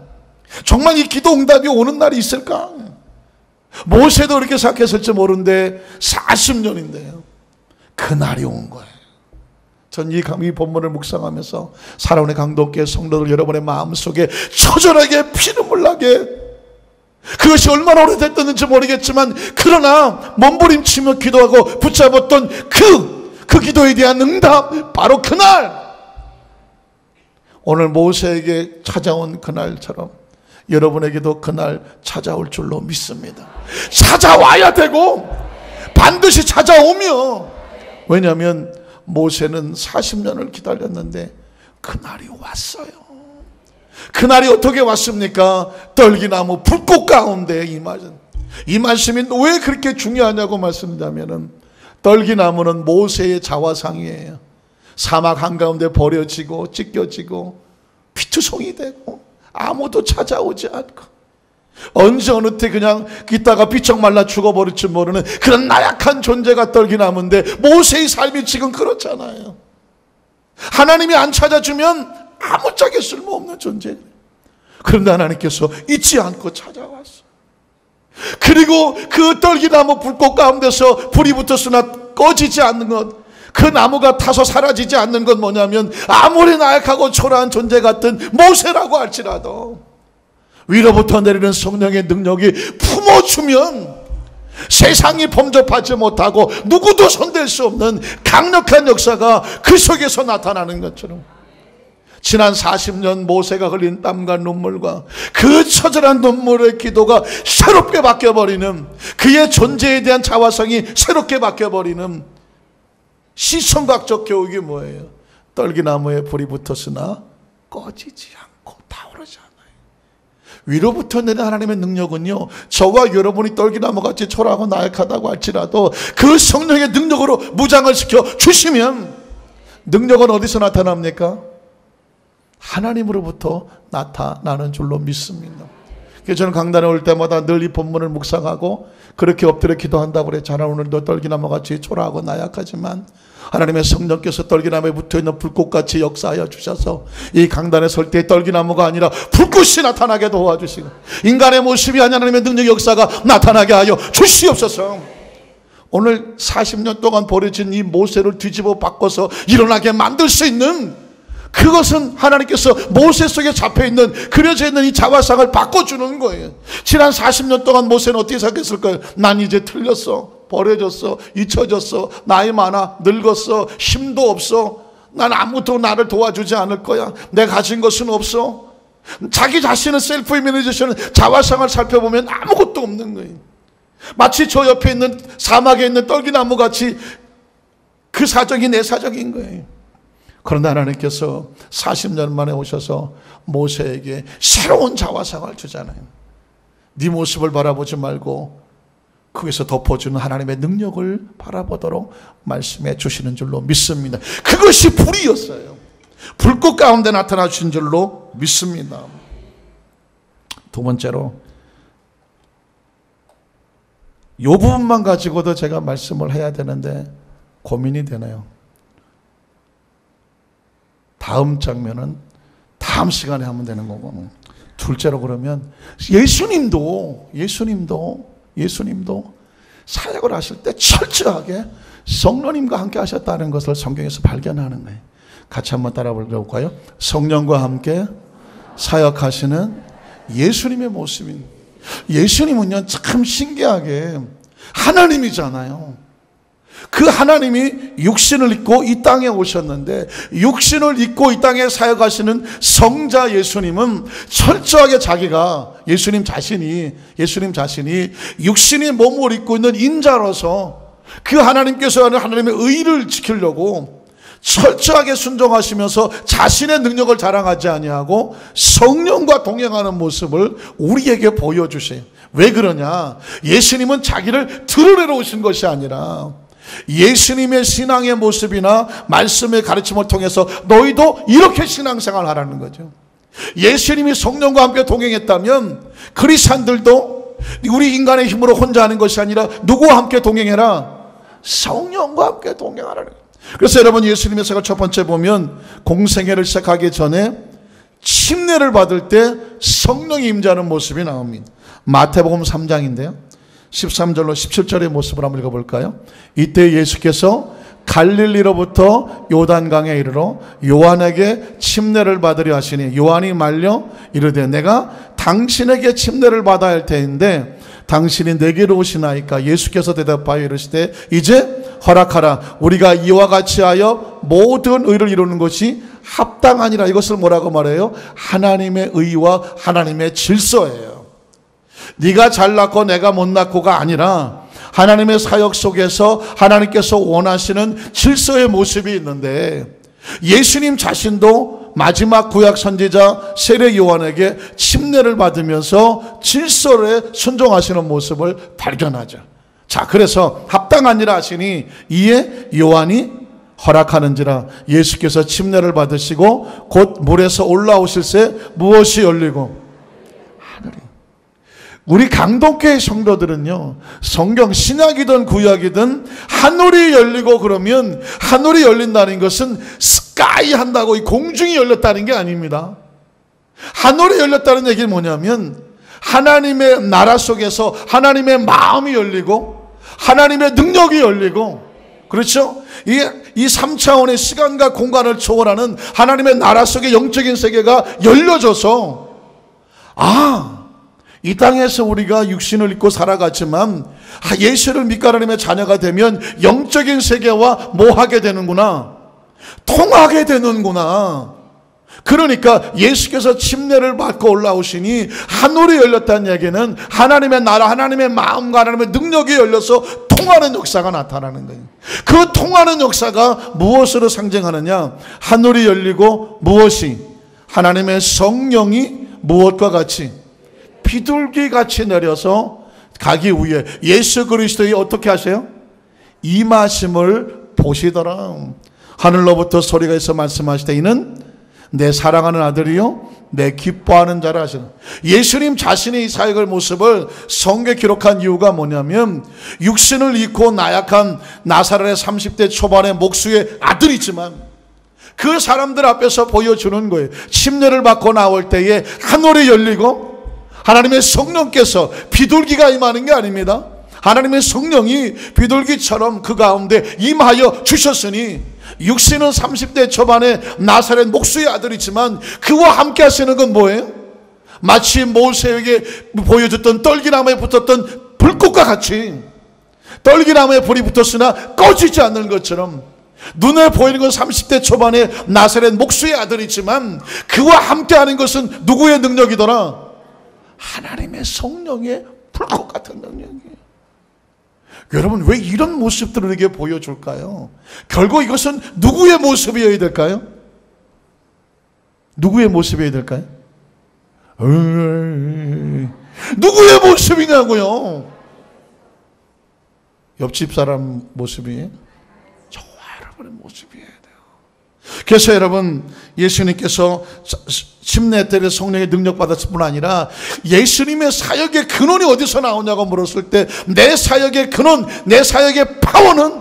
정말 이 기도 응답이 오는 날이 있을까? 모세도 그렇게 생각했을지 모르는데 40년인데요. 그날이 온 거예요. 전 이 본문을 묵상하면서 살아오는 강도교회 성도들 여러분의 마음속에 처절하게 피눈물 나게, 그것이 얼마나 오래됐는지 모르겠지만 그러나 몸부림치며 기도하고 붙잡았던 그 기도에 대한 응답, 바로 그날, 오늘 모세에게 찾아온 그날처럼 여러분에게도 그날 찾아올 줄로 믿습니다. 찾아와야 되고 반드시 찾아오며, 왜냐하면 모세는 40년을 기다렸는데 그날이 왔어요. 그날이 어떻게 왔습니까? 떨기나무 불꽃 가운데 이 말씀이 왜 그렇게 중요하냐고 말씀드리면, 떨기나무는 모세의 자화상이에요. 사막 한가운데 버려지고 찢겨지고 피투성이 되고 아무도 찾아오지 않고 언제 어느 때 그냥 있다가 비쩍 말라 죽어버릴지 모르는 그런 나약한 존재가 떨기나무인데 모세의 삶이 지금 그렇잖아요. 하나님이 안 찾아주면 아무짝에 쓸모없는 존재. 그런데 하나님께서 잊지 않고 찾아왔어. 그리고 그 떨기나무 불꽃 가운데서 불이 붙었으나 꺼지지 않는 것, 그 나무가 타서 사라지지 않는 건 뭐냐면 아무리 나약하고 초라한 존재 같은 모세라고 할지라도 위로부터 내리는 성령의 능력이 품어주면 세상이 범접하지 못하고 누구도 손댈 수 없는 강력한 역사가 그 속에서 나타나는 것처럼, 지난 40년 모세가 흘린 땀과 눈물과 그 처절한 눈물의 기도가 새롭게 바뀌어버리는, 그의 존재에 대한 자화성이 새롭게 바뀌어버리는 시청각적 교육이 뭐예요? 떨기나무에 불이 붙었으나 꺼지지 않고 타오르지 않아요. 위로부터 내리는 하나님의 능력은요, 저와 여러분이 떨기나무같이 초라하고 나약하다고 할지라도 그 성령의 능력으로 무장을 시켜 주시면, 능력은 어디서 나타납니까? 하나님으로부터 나타나는 줄로 믿습니다. 그래서 저는 강단에 올 때마다 늘 이 본문을 묵상하고 그렇게 엎드려 기도한다고 그래요. 저는 오늘도 떨기나무같이 초라하고 나약하지만 하나님의 성령께서 떨기나무에 붙어있는 불꽃같이 역사하여 주셔서 이 강단에 설 때 떨기나무가 아니라 불꽃이 나타나게 도와주시고 인간의 모습이 아닌 하나님의 능력 역사가 나타나게 하여 주시옵소서. 오늘 40년 동안 버려진 이 모세를 뒤집어 바꿔서 일어나게 만들 수 있는, 그것은 하나님께서 모세 속에 잡혀있는, 그려져 있는 이 자화상을 바꿔주는 거예요. 지난 40년 동안 모세는 어떻게 생각했을까요? 난 이제 틀렸어, 버려졌어, 잊혀졌어, 나이 많아, 늙었어, 힘도 없어, 난 아무도 나를 도와주지 않을 거야, 내가 가진 것은 없어. 자기 자신의 셀프 이미지에서는 자화상을 살펴보면 아무것도 없는 거예요. 마치 저 옆에 있는 사막에 있는 떨기나무 같이 그 사정이 내 사정인 거예요. 그런데 하나님께서 40년 만에 오셔서 모세에게 새로운 자화상을 주잖아요. 네 모습을 바라보지 말고 거기서 덮어주는 하나님의 능력을 바라보도록 말씀해 주시는 줄로 믿습니다. 그것이 불이었어요. 불꽃 가운데 나타나 주신 줄로 믿습니다. 두 번째로, 이 부분만 가지고도 제가 말씀을 해야 되는데 고민이 되네요. 다음 장면은 다음 시간에 하면 되는 거고, 둘째로 그러면 예수님도 사역을 하실 때 철저하게 성령님과 함께 하셨다는 것을 성경에서 발견하는 거예요. 같이 한번 따라 볼까요? 성령과 함께 사역하시는 예수님의 모습인, 예수님은요 참 신기하게 하나님이잖아요. 그 하나님이 육신을 입고 이 땅에 오셨는데, 육신을 입고 이 땅에 사역하시는 성자 예수님은 철저하게 자기가, 예수님 자신이 육신이 몸을 입고 있는 인자로서 그 하나님께서 하는 하나님의 의를 지키려고 철저하게 순종하시면서 자신의 능력을 자랑하지 아니하고 성령과 동행하는 모습을 우리에게 보여주세요. 왜 그러냐? 예수님은 자기를 드러내러 오신 것이 아니라 예수님의 신앙의 모습이나 말씀의 가르침을 통해서 너희도 이렇게 신앙생활을 하라는 거죠. 예수님이 성령과 함께 동행했다면 크리스찬들도 우리 인간의 힘으로 혼자 하는 것이 아니라 누구와 함께 동행해라? 성령과 함께 동행하라는 거예요. 그래서 여러분, 예수님의 사역을 첫 번째 보면 공생애를 시작하기 전에 침례를 받을 때 성령이 임재하는 모습이 나옵니다. 마태복음 3장인데요 13절로 17절의 모습을 한번 읽어볼까요? 이때 예수께서 갈릴리로부터 요단강에 이르러 요한에게 침례를 받으려 하시니 요한이 말려 이르되 내가 당신에게 침례를 받아야 할 터인데 당신이 내게로 오시나이까? 예수께서 대답하여 이르시되 이제 허락하라. 우리가 이와 같이 하여 모든 의를 이루는 것이 합당하니라. 이것을 뭐라고 말해요? 하나님의 의와 하나님의 질서예요. 네가 잘났고 내가 못났고가 아니라 하나님의 사역 속에서 하나님께서 원하시는 질서의 모습이 있는데, 예수님 자신도 마지막 구약 선지자 세례 요한에게 침례를 받으면서 질서에 순종하시는 모습을 발견하죠. 자, 그래서 합당하니라 하시니 이에 요한이 허락하는지라. 예수께서 침례를 받으시고 곧 물에서 올라오실새 무엇이 열리고 하늘이. 우리 강동교회 성도들은요, 성경 신약이든 구약이든 하늘이 열리고 그러면 하늘이 열린다는 것은 스카이 한다고 이 공중이 열렸다는 게 아닙니다. 하늘이 열렸다는 얘기는 뭐냐면 하나님의 나라 속에서 하나님의 마음이 열리고 하나님의 능력이 열리고, 그렇죠? 이 3차원의 시간과 공간을 초월하는 하나님의 나라 속의 영적인 세계가 열려져서, 이 땅에서 우리가 육신을 입고 살아갔지만 예수를 믿고 하나님의 자녀가 되면 영적인 세계와 뭐하게 되는구나, 통하게 되는구나. 그러니까 예수께서 침례를 받고 올라오시니 하늘이 열렸다는 얘기는 하나님의 나라, 하나님의 마음과 하나님의 능력이 열려서 통하는 역사가 나타나는 거예요. 그 통하는 역사가 무엇으로 상징하느냐? 하늘이 열리고 무엇이? 하나님의 성령이 무엇과 같이? 비둘기 같이 내려서 가기 위해 예수 그리스도의 어떻게 하세요? 임하심을 보시더라. 하늘로부터 소리가 있어 말씀하시되 이는 내 사랑하는 아들이요 내 기뻐하는 자라 하시는. 예수님 자신의 이 사역의 모습을 성경에 기록한 이유가 뭐냐면, 육신을 잃고 나약한 나사렛의 30대 초반의 목수의 아들이지만 그 사람들 앞에서 보여주는 거예요. 침례를 받고 나올 때에 하늘이 열리고 하나님의 성령께서, 비둘기가 임하는 게 아닙니다. 하나님의 성령이 비둘기처럼 그 가운데 임하여 주셨으니, 육신은 30대 초반의 나사렛 목수의 아들이지만 그와 함께 하시는 건 뭐예요? 마치 모세에게 보여줬던 떨기나무에 붙었던 불꽃과 같이, 떨기나무에 불이 붙었으나 꺼지지 않는 것처럼 눈에 보이는 건 30대 초반의 나사렛 목수의 아들이지만 그와 함께 하는 것은 누구의 능력이더라? 하나님의 성령의 불꽃 같은 능력이에요. 여러분, 왜 이런 모습들을 우리에게 보여줄까요? 결국 이것은 누구의 모습이어야 될까요? 누구의 모습이어야 될까요? 누구의 모습이냐고요? 옆집 사람 모습이에요? 저와 여러분의 모습이어야 돼요. 그래서 여러분, 예수님께서 침례 때 성령의 능력 받았을 뿐 아니라 예수님의 사역의 근원이 어디서 나오냐고 물었을 때 내 사역의 근원, 내 사역의 파워는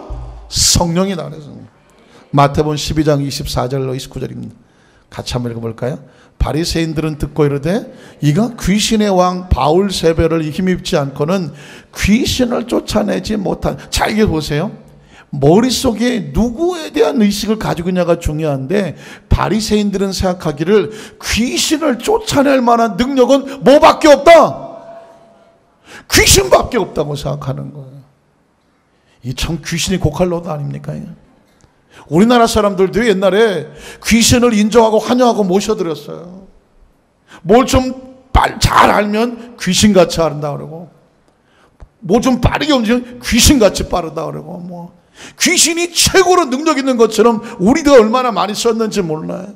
성령이다 그래서 마태복음 12장 24절로 29절입니다. 같이 한번 읽어볼까요? 바리새인들은 듣고 이르되 이가 귀신의 왕 바울세벨을 힘입지 않고는 귀신을 쫓아내지 못한. 자, 이게 보세요. 머릿속에 누구에 대한 의식을 가지고 있냐가 중요한데, 바리새인들은 생각하기를 귀신을 쫓아낼 만한 능력은 뭐밖에 없다? 귀신밖에 없다고 생각하는 거예요. 이 참 귀신이 고칼로도 아닙니까? 우리나라 사람들도 옛날에 귀신을 인정하고 환영하고 모셔드렸어요. 뭘 좀 잘 알면 귀신같이 한다 그러고, 뭐 좀 빠르게 움직이면 귀신같이 빠르다 그러고, 뭐 귀신이 최고로 능력 있는 것처럼 우리가 얼마나 많이 썼는지 몰라요.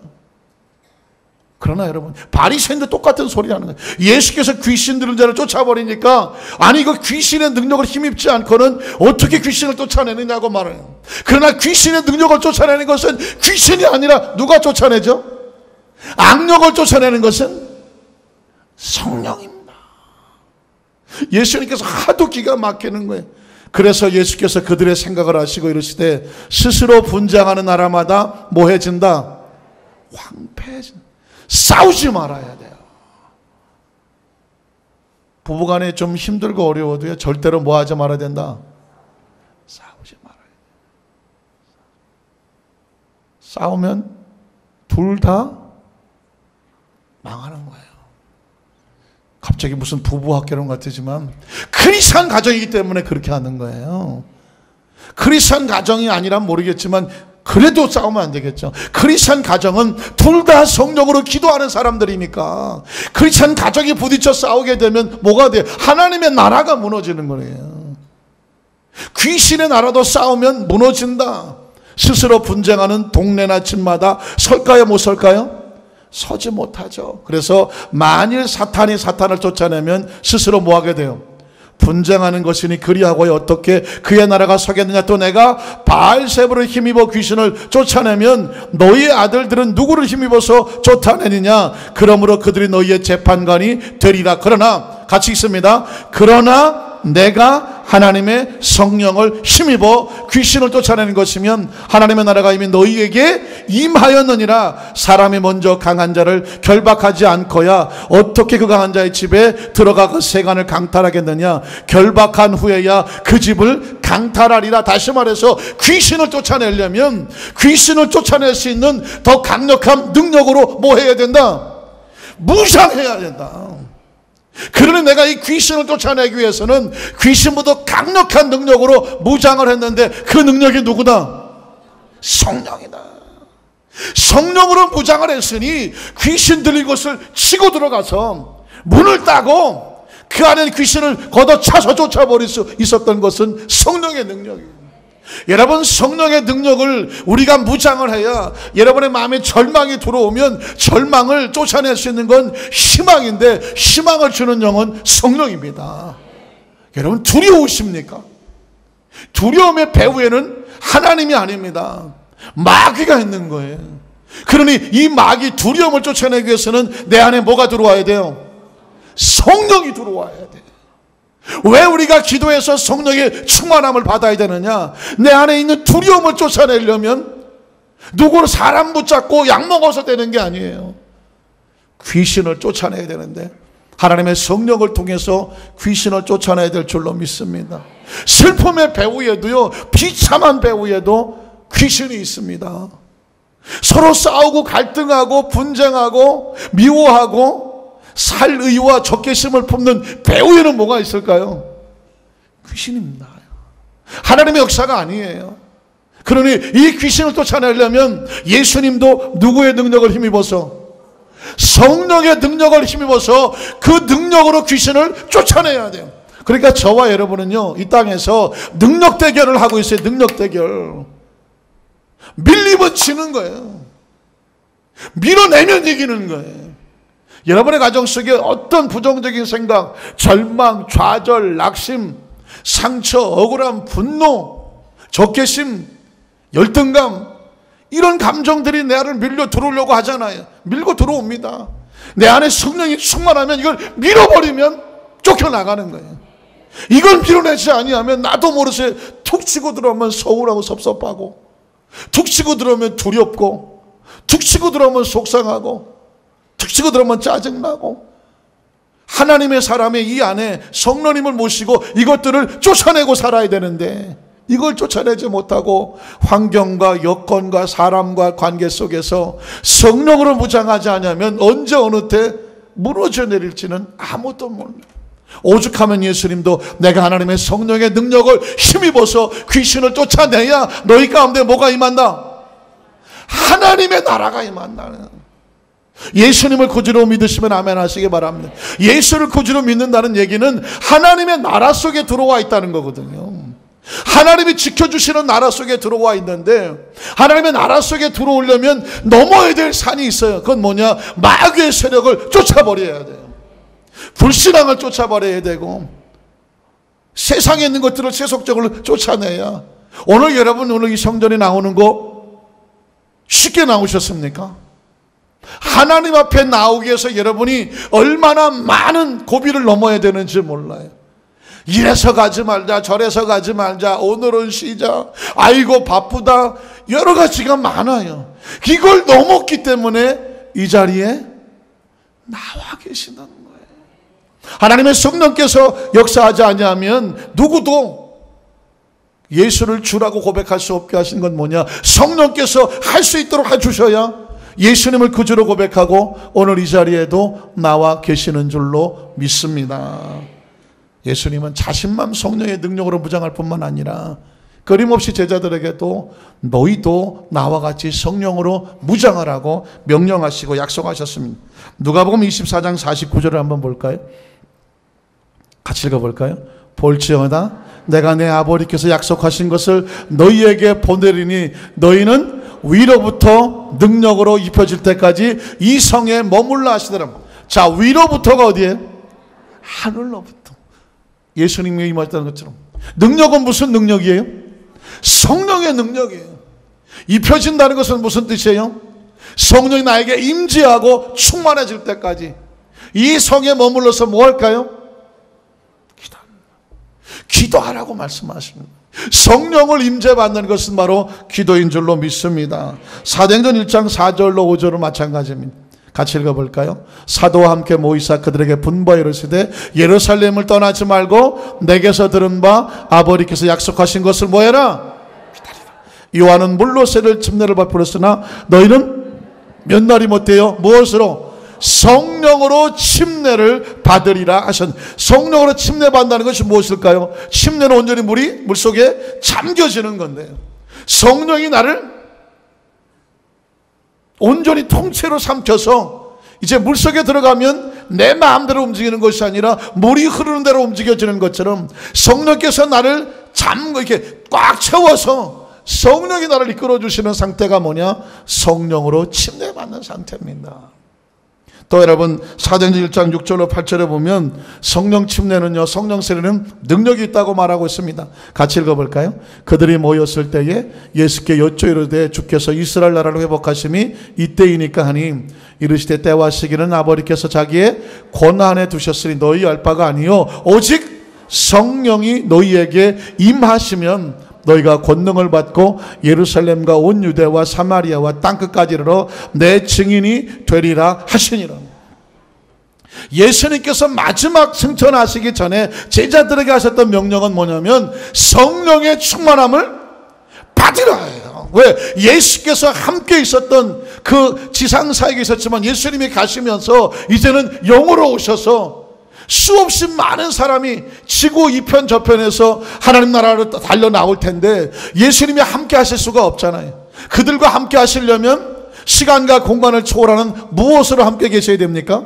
그러나 여러분, 바리새인도 똑같은 소리 하는 거예요. 예수께서 귀신 들은 자를 쫓아버리니까, 아니 이거 귀신의 능력을 힘입지 않고는 어떻게 귀신을 쫓아내느냐고 말해요. 그러나 귀신의 능력을 쫓아내는 것은 귀신이 아니라 누가 쫓아내죠? 악력을 쫓아내는 것은 성령입니다. 예수님께서 하도 기가 막히는 거예요. 그래서 예수께서 그들의 생각을 하시고 이르시되 스스로 분쟁하는 나라마다 뭐해진다? 황폐해진다. 싸우지 말아야 돼요. 부부간에 좀 힘들고 어려워도요, 절대로 뭐 하지 말아야 된다? 싸우지 말아야 돼요. 싸우면 둘 다 망하는 거예요. 갑자기 무슨 부부 학개론 같지만 크리스찬 가정이기 때문에 그렇게 하는 거예요. 크리스찬 가정이 아니란 모르겠지만 그래도 싸우면 안 되겠죠. 크리스찬 가정은 둘 다 성령으로 기도하는 사람들이니까 크리스찬 가정이 부딪혀 싸우게 되면 뭐가 돼요? 하나님의 나라가 무너지는 거예요. 귀신의 나라도 싸우면 무너진다. 스스로 분쟁하는 동네나 집마다 설까요, 못 설까요? 서지 못하죠. 그래서 만일 사탄이 사탄을 쫓아내면 스스로 뭐하게 돼요? 분쟁하는 것이니 그리하고 어떻게 그의 나라가 서겠느냐. 또 내가 바알세불을 힘입어 귀신을 쫓아내면 너희의 아들들은 누구를 힘입어서 쫓아내느냐. 그러므로 그들이 너희의 재판관이 되리라. 그러나 같이 있습니다. 그러나 내가 하나님의 성령을 힘입어 귀신을 쫓아내는 것이면 하나님의 나라가 이미 너희에게 임하였느니라. 사람이 먼저 강한 자를 결박하지 않고야 어떻게 그 강한 자의 집에 들어가 그 세간을 강탈하겠느냐. 결박한 후에야 그 집을 강탈하리라. 다시 말해서 귀신을 쫓아내려면 귀신을 쫓아낼 수 있는 더 강력한 능력으로 뭐 해야 된다? 무장해야 된다. 그러니 내가 이 귀신을 쫓아내기 위해서는 귀신보다 강력한 능력으로 무장을 했는데 그 능력이 누구다? 성령이다. 성령으로 무장을 했으니 귀신 들린 것을 치고 들어가서 문을 따고 그 안에 귀신을 걷어차서 쫓아버릴 수 있었던 것은 성령의 능력이에요. 여러분, 성령의 능력을 우리가 무장을 해야 여러분의 마음에 절망이 들어오면 절망을 쫓아낼 수 있는 건 희망인데, 희망을 주는 영은 성령입니다. 여러분, 두려우십니까? 두려움의 배후에는 하나님이 아닙니다. 마귀가 있는 거예요. 그러니 이 마귀 두려움을 쫓아내기 위해서는 내 안에 뭐가 들어와야 돼요? 성령이 들어와야 돼요. 왜 우리가 기도해서 성령의 충만함을 받아야 되느냐? 내 안에 있는 두려움을 쫓아내려면 누구를 사람 붙잡고 약 먹어서 되는 게 아니에요. 귀신을 쫓아내야 되는데 하나님의 성령을 통해서 귀신을 쫓아내야 될 줄로 믿습니다. 슬픔의 배후에도요, 비참한 배후에도 귀신이 있습니다. 서로 싸우고 갈등하고 분쟁하고 미워하고 살의와 적개심을 품는 배후에는 뭐가 있을까요? 귀신입니다. 하나님의 역사가 아니에요. 그러니 이 귀신을 쫓아내려면 예수님도 누구의 능력을 힘입어서? 성령의 능력을 힘입어서 그 능력으로 귀신을 쫓아내야 돼요. 그러니까 저와 여러분은요, 이 땅에서 능력 대결을 하고 있어요. 능력 대결. 밀리면 지는 거예요. 밀어내면 이기는 거예요. 여러분의 가정 속에 어떤 부정적인 생각, 절망, 좌절, 낙심, 상처, 억울함, 분노, 적개심, 열등감, 이런 감정들이 내 안을 밀려 들어오려고 하잖아요. 밀고 들어옵니다. 내 안에 성령이 충만하면 이걸 밀어버리면 쫓겨나가는 거예요. 이걸 밀어내지 아니하면 나도 모르게 툭 치고 들어오면 서운하고 섭섭하고, 툭 치고 들어오면 두렵고, 툭 치고 들어오면 속상하고, 툭 치고 들어오면 짜증나고. 하나님의 사람의 이 안에 성령님을 모시고 이것들을 쫓아내고 살아야 되는데, 이걸 쫓아내지 못하고 환경과 여건과 사람과 관계 속에서 성령으로 무장하지 않으면 언제 어느 때 무너져 내릴지는 아무도 몰라요. 오죽하면 예수님도 내가 하나님의 성령의 능력을 힘입어서 귀신을 쫓아내야 너희 가운데 뭐가 임한다? 하나님의 나라가 임한다는. 예수님을 구주로 믿으시면 아멘 하시기 바랍니다. 예수를 구주로 믿는다는 얘기는 하나님의 나라 속에 들어와 있다는 거거든요. 하나님이 지켜주시는 나라 속에 들어와 있는데, 하나님의 나라 속에 들어오려면 넘어야 될 산이 있어요. 그건 뭐냐? 마귀의 세력을 쫓아버려야 돼요. 불신앙을 쫓아버려야 되고, 세상에 있는 것들을 세속적으로 쫓아내야. 오늘 여러분, 오늘 이 성전에 나오는 거 쉽게 나오셨습니까? 하나님 앞에 나오기 위해서 여러분이 얼마나 많은 고비를 넘어야 되는지 몰라요. 이래서 가지 말자, 저래서 가지 말자, 오늘은 쉬자, 아이고 바쁘다, 여러 가지가 많아요. 이걸 넘었기 때문에 이 자리에 나와 계시는 거예요. 하나님의 성령께서 역사하지 않으면 누구도 예수를 주라고 고백할 수 없게 하신 건 뭐냐? 성령께서 할 수 있도록 해주셔야 예수님을 구주로 고백하고 오늘 이 자리에도 나와 계시는 줄로 믿습니다. 예수님은 자신만 성령의 능력으로 무장할 뿐만 아니라 끊임없이 제자들에게도 너희도 나와 같이 성령으로 무장하라고 명령하시고 약속하셨습니다. 누가복음 24장 49절을 한번 볼까요? 같이 읽어볼까요? 볼지어다 내가 내 아버지께서 약속하신 것을 너희에게 보내리니 너희는 위로부터 능력으로 입혀질 때까지 이 성에 머물러 하시더라. 자, 위로부터가 어디에? 하늘로부터. 예수님이 임하셨다는 것처럼. 능력은 무슨 능력이에요? 성령의 능력이에요. 입혀진다는 것은 무슨 뜻이에요? 성령이 나에게 임재하고 충만해질 때까지 이 성에 머물러서 뭐 할까요? 기도합니다. 기도하라고 말씀하십니다. 성령을 임재받는 것은 바로 기도인 줄로 믿습니다. 사도행전 1장 4절로 5절은 마찬가지입니다. 같이 읽어볼까요? 사도와 함께 모이사 그들에게 분부하여 이르시되 예루살렘을 떠나지 말고 내게서 들은 바 아버지께서 약속하신 것을 뭐해라? 기다리라. 요한은 물로 새를 침례를 베풀었으나 너희는 몇 날이 못돼요? 무엇으로? 성령으로 침례를 받으리라 하셨. 성령으로 침례 받는다는 것이 무엇일까요? 침례는 온전히 물이 물속에 잠겨지는 건데요. 성령이 나를 온전히 통째로 삼켜서 이제 물속에 들어가면 내 마음대로 움직이는 것이 아니라 물이 흐르는 대로 움직여지는 것처럼 성령께서 나를 이렇게 꽉 채워서 성령이 나를 이끌어 주시는 상태가 뭐냐? 성령으로 침례받는 상태입니다. 또 여러분 사도행전 1장 6절로 8절에 보면 성령 침례는요, 성령 세례는 능력이 있다고 말하고 있습니다. 같이 읽어볼까요? 그들이 모였을 때에 예수께 여쭈어 이르되 주께서 이스라엘 나라를 회복하심이 이때이니까 하니 이르시되 때와 시기는 아버지께서 자기의 권한에 두셨으니 너희 알 바가 아니요 오직 성령이 너희에게 임하시면 너희가 권능을 받고 예루살렘과 온 유대와 사마리아와 땅끝까지 이르러 내 증인이 되리라 하시니라. 예수님께서 마지막 승천하시기 전에 제자들에게 하셨던 명령은 뭐냐면 성령의 충만함을 받으라 해요. 왜? 예수께서 함께 있었던 그 지상사역에 있었지만 예수님이 가시면서 이제는 영으로 오셔서 수없이 많은 사람이 지구 이편 저편에서 하나님 나라로 달려 나올 텐데 예수님이 함께 하실 수가 없잖아요. 그들과 함께 하시려면 시간과 공간을 초월하는 무엇으로 함께 계셔야 됩니까?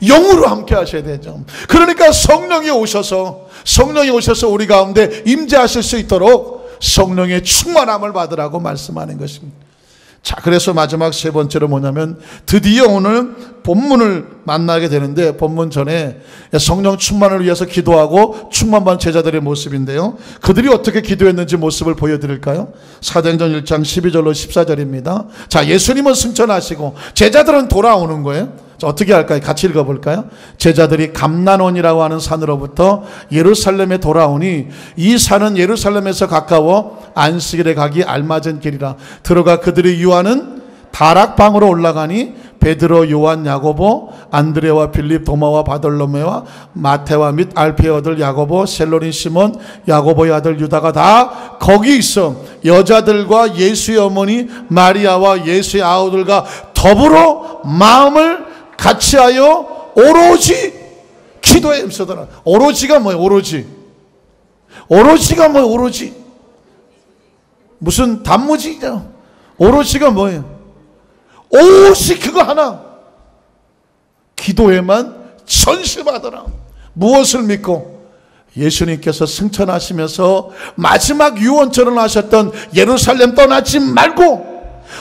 영으로 함께 하셔야 되죠. 그러니까 성령이 오셔서 우리 가운데 임재하실 수 있도록 성령의 충만함을 받으라고 말씀하는 것입니다. 자, 그래서 마지막 세 번째로 뭐냐면 드디어 오늘 본문을 만나게 되는데 본문 전에 성령 충만을 위해서 기도하고 충만받은 제자들의 모습인데요. 그들이 어떻게 기도했는지 모습을 보여드릴까요? 사도행전 1장 12절로 14절입니다. 자, 예수님은 승천하시고 제자들은 돌아오는 거예요. 자, 어떻게 할까요? 같이 읽어볼까요? 제자들이 감난원이라고 하는 산으로부터 예루살렘에 돌아오니 이 산은 예루살렘에서 가까워 안식일에 가기 알맞은 길이라. 들어가 그들이 유하는 다락방으로 올라가니 베드로, 요한, 야고보, 안드레와 빌립, 도마와 바돌로메와 마테와 및 알피의 아들 야고보, 셀로린 시몬, 야고보의 아들 유다가 다 거기 있어 여자들과 예수의 어머니 마리아와 예수의 아우들과 더불어 마음을 같이하여 오로지 기도에 힘쓰더라. 오로지가 뭐예요? 오로지가 뭐예요? 오로지 무슨 단무지죠? 오로지가 뭐예요? 오롯이 그거 하나 기도에만 전심하더라. 무엇을 믿고? 예수님께서 승천하시면서 마지막 유언처럼 하셨던 예루살렘 떠나지 말고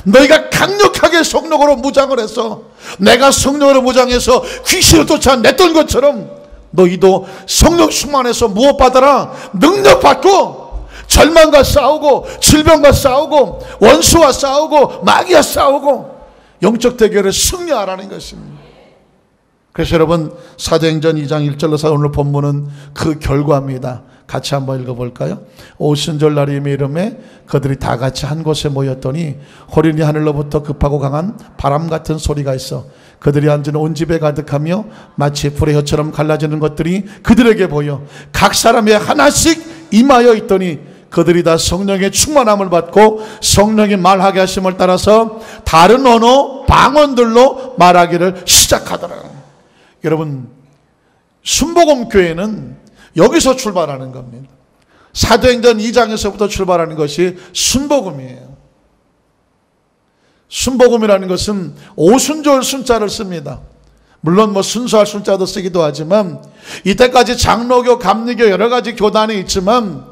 너희가 강력하게 성령으로 무장을 해서 내가 성령으로 무장해서 귀신을 쫓아냈던 것처럼 너희도 성령 충만해서 무엇 받아라? 능력 받고 절망과 싸우고 질병과 싸우고 원수와 싸우고 마귀와 싸우고 영적 대결에 승리하라는 것입니다. 그래서 여러분 사도행전 2장 1절로 오늘 본문은 그 결과입니다. 같이 한번 읽어볼까요? 오순절 날이 이름에 그들이 다 같이 한 곳에 모였더니 호련히 하늘로부터 급하고 강한 바람 같은 소리가 있어 그들이 앉은 온 집에 가득하며 마치 불의 혀처럼 갈라지는 것들이 그들에게 보여 각 사람의 하나씩 임하여 있더니 그들이 다 성령의 충만함을 받고 성령이 말하게 하심을 따라서 다른 언어 방언들로 말하기를 시작하더라. 여러분 순복음교회는 여기서 출발하는 겁니다. 사도행전 2장에서부터 출발하는 것이 순복음이에요. 순복음이라는 것은 오순절 순자를 씁니다. 물론 뭐 순수할 순자도 쓰기도 하지만 이때까지 장로교, 감리교 여러 가지 교단이 있지만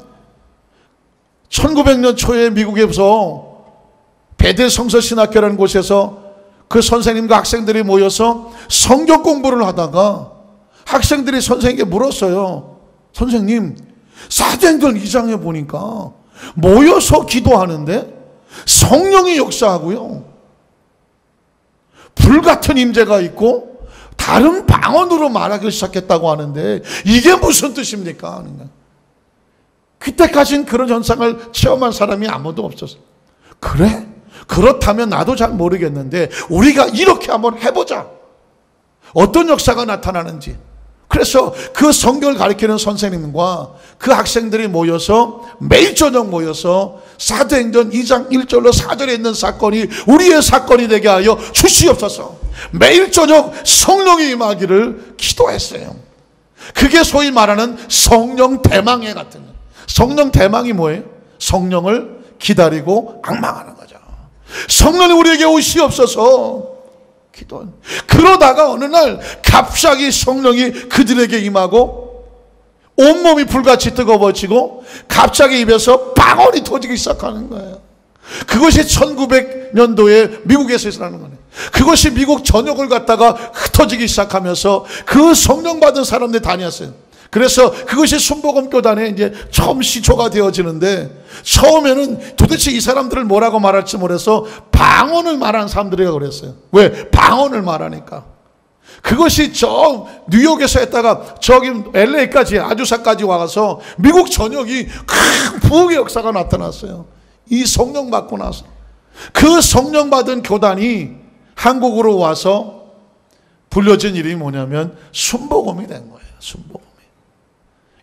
1900년 초에 미국에서 베델성서신학교라는 곳에서 그 선생님과 학생들이 모여서 성경 공부를 하다가 학생들이 선생님께 물었어요. 선생님, 사도행전 2장에 보니까 모여서 기도하는데 성령이 역사하고요, 불같은 임재가 있고 다른 방언으로 말하기 시작했다고 하는데 이게 무슨 뜻입니까? 그때까지는 그런 현상을 체험한 사람이 아무도 없었어. 그래? 그렇다면 나도 잘 모르겠는데 우리가 이렇게 한번 해보자. 어떤 역사가 나타나는지. 그래서 그 성경을 가르치는 선생님과 그 학생들이 모여서 매일 저녁 모여서 사도행전 2장 1절로 4절에 있는 사건이 우리의 사건이 되게 하여 주시옵소서. 매일 저녁 성령이 임하기를 기도했어요. 그게 소위 말하는 성령 대망회 같은 거예요. 성령 대망이 뭐예요? 성령을 기다리고 앙망하는 거죠. 성령이 우리에게 오시옵소서. 기도한. 그러다가 어느 날 갑자기 성령이 그들에게 임하고 온몸이 불같이 뜨거워지고 갑자기 입에서 방언이 터지기 시작하는 거예요. 그것이 1900년도에 미국에서 일어나는 거예요. 그것이 미국 전역을 갖다가 흩어지기 시작하면서 그 성령 받은 사람들이 다녔어요. 그래서 그것이 순복음교단에 이제 처음 시초가 되어지는데, 처음에는 도대체 이 사람들을 뭐라고 말할지 모르겠어 방언을 말하는 사람들이라고 그랬어요. 왜? 방언을 말하니까. 그것이 저 뉴욕에서 했다가 저기 LA까지, 아주사까지 와서 미국 전역이 큰 부흥의 역사가 나타났어요. 이 성령 받고 나서 그 성령 받은 교단이 한국으로 와서 불려진 이름이 뭐냐면 순복음이 된 거예요. 순복음.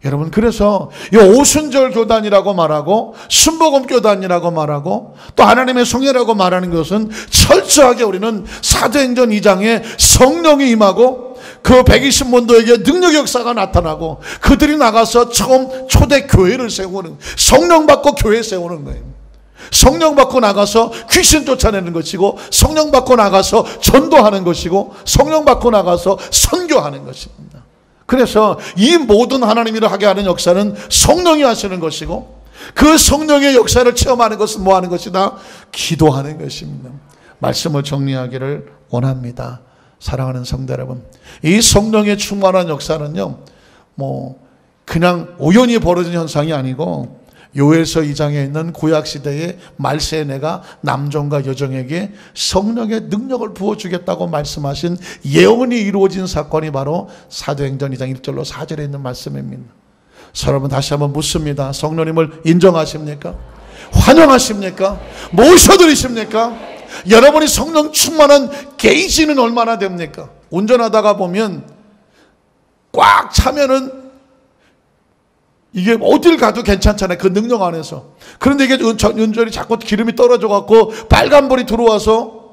여러분, 그래서 이 오순절 교단이라고 말하고 순복음 교단이라고 말하고 또 하나님의 성례라고 말하는 것은 철저하게 우리는 사도행전 2장에 성령이 임하고 그 120문도에게 능력 역사가 나타나고 그들이 나가서 처음 초대 교회를 세우는, 성령 받고 교회 세우는 거예요. 성령 받고 나가서 귀신 쫓아내는 것이고, 성령 받고 나가서 전도하는 것이고, 성령 받고 나가서 선교하는 것입니다. 그래서 이 모든 하나님이라 하게 하는 역사는 성령이 하시는 것이고, 그 성령의 역사를 체험하는 것은 뭐 하는 것이다? 기도하는 것입니다. 말씀을 정리하기를 원합니다. 사랑하는 성도 여러분, 이 성령의 충만한 역사는요, 그냥 우연히 벌어진 현상이 아니고 요엘서 2장에 있는 구약시대의 말세네가 남종과 여종에게 성령의 능력을 부어주겠다고 말씀하신 예언이 이루어진 사건이 바로 사도행전 2장 1절로 4절에 있는 말씀입니다. 여러분, 다시 한번 묻습니다. 성령님을 인정하십니까? 환영하십니까? 모셔드리십니까? 여러분이 성령 충만한 게이지는 얼마나 됩니까? 운전하다가 보면 꽉 차면은 이게 어딜 가도 괜찮잖아요. 그 능력 안에서. 그런데 이게 운전이 자꾸 기름이 떨어져 갖고 빨간불이 들어와서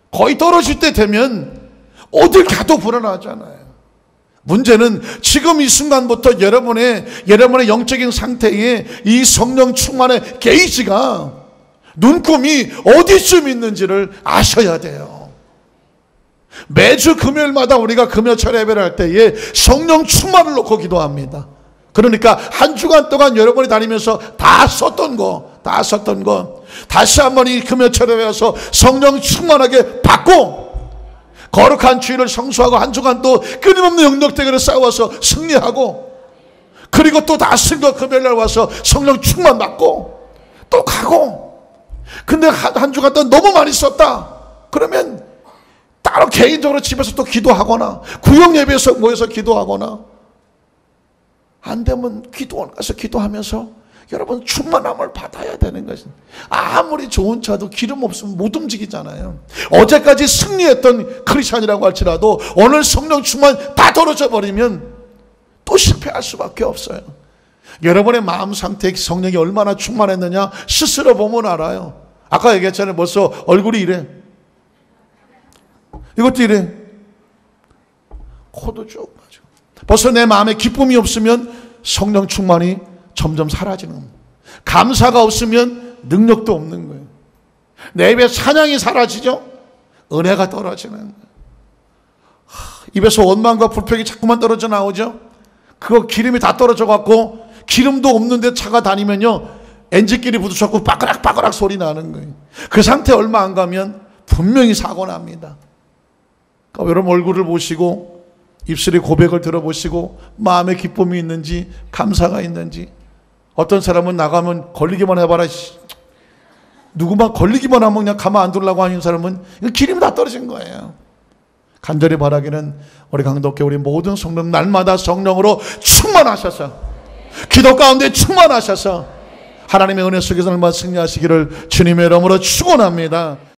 거의 떨어질 때 되면 어딜 가도 불안하잖아요. 문제는 지금 이 순간부터 여러분의 영적인 상태에 이 성령 충만의 게이지가, 눈금이 어디쯤 있는지를 아셔야 돼요. 매주 금요일마다 우리가 금요철 예배를 할 때에 성령 충만을 놓고 기도합니다. 그러니까 한 주간 동안 여러분이 다니면서 다 썼던 거 다시 한번 이 금요철에 와서 성령 충만하게 받고, 거룩한 주일을 성수하고 한 주간 또 끊임없는 영역대결을 싸워서 승리하고, 그리고 또 다 쓴 거 금요일날 와서 성령 충만 받고 또 가고. 근데 한 주간 동안 너무 많이 썼다 그러면 따로 개인적으로 집에서 또 기도하거나 구역 예배에서 모여서 기도하거나, 안 되면 기도원 가서 기도하면서 여러분 충만함을 받아야 되는 것입니다. 아무리 좋은 차도 기름 없으면 못 움직이잖아요. 어제까지 승리했던 크리스찬이라고 할지라도 오늘 성령 충만 다 떨어져 버리면 또 실패할 수밖에 없어요. 여러분의 마음 상태에 성령이 얼마나 충만했느냐 스스로 보면 알아요. 아까 얘기했잖아요. 벌써 얼굴이 이래, 이것도 이래, 코도 쭉 가죠. 벌써 내 마음에 기쁨이 없으면 성령 충만이 점점 사라지는 겁니다. 감사가 없으면 능력도 없는 거예요. 내 입에 찬양이 사라지죠. 은혜가 떨어지는 거예요. 입에서 원망과 불평이 자꾸만 떨어져 나오죠. 그거 기름이 다 떨어져 갖고 기름도 없는데 차가 다니면요, 엔진끼리 부딪혀서 빠그락빠그락 소리 나는 거예요. 그 상태 얼마 안 가면 분명히 사고 납니다. 그러니까 여러분 얼굴을 보시고 입술의 고백을 들어보시고 마음에 기쁨이 있는지 감사가 있는지. 어떤 사람은 나가면 걸리기만 해봐라, 누구만 걸리기만 하면 그냥 가만 안 두려고 하는 사람은 기름이 다 떨어진 거예요. 간절히 바라기는 우리 강덕교 우리 모든 성령 날마다 성령으로 충만하셔서 기도 가운데 충만하셔서 하나님의 은혜 속에서 얼마 승리하시기를 주님의 이름으로 축원합니다.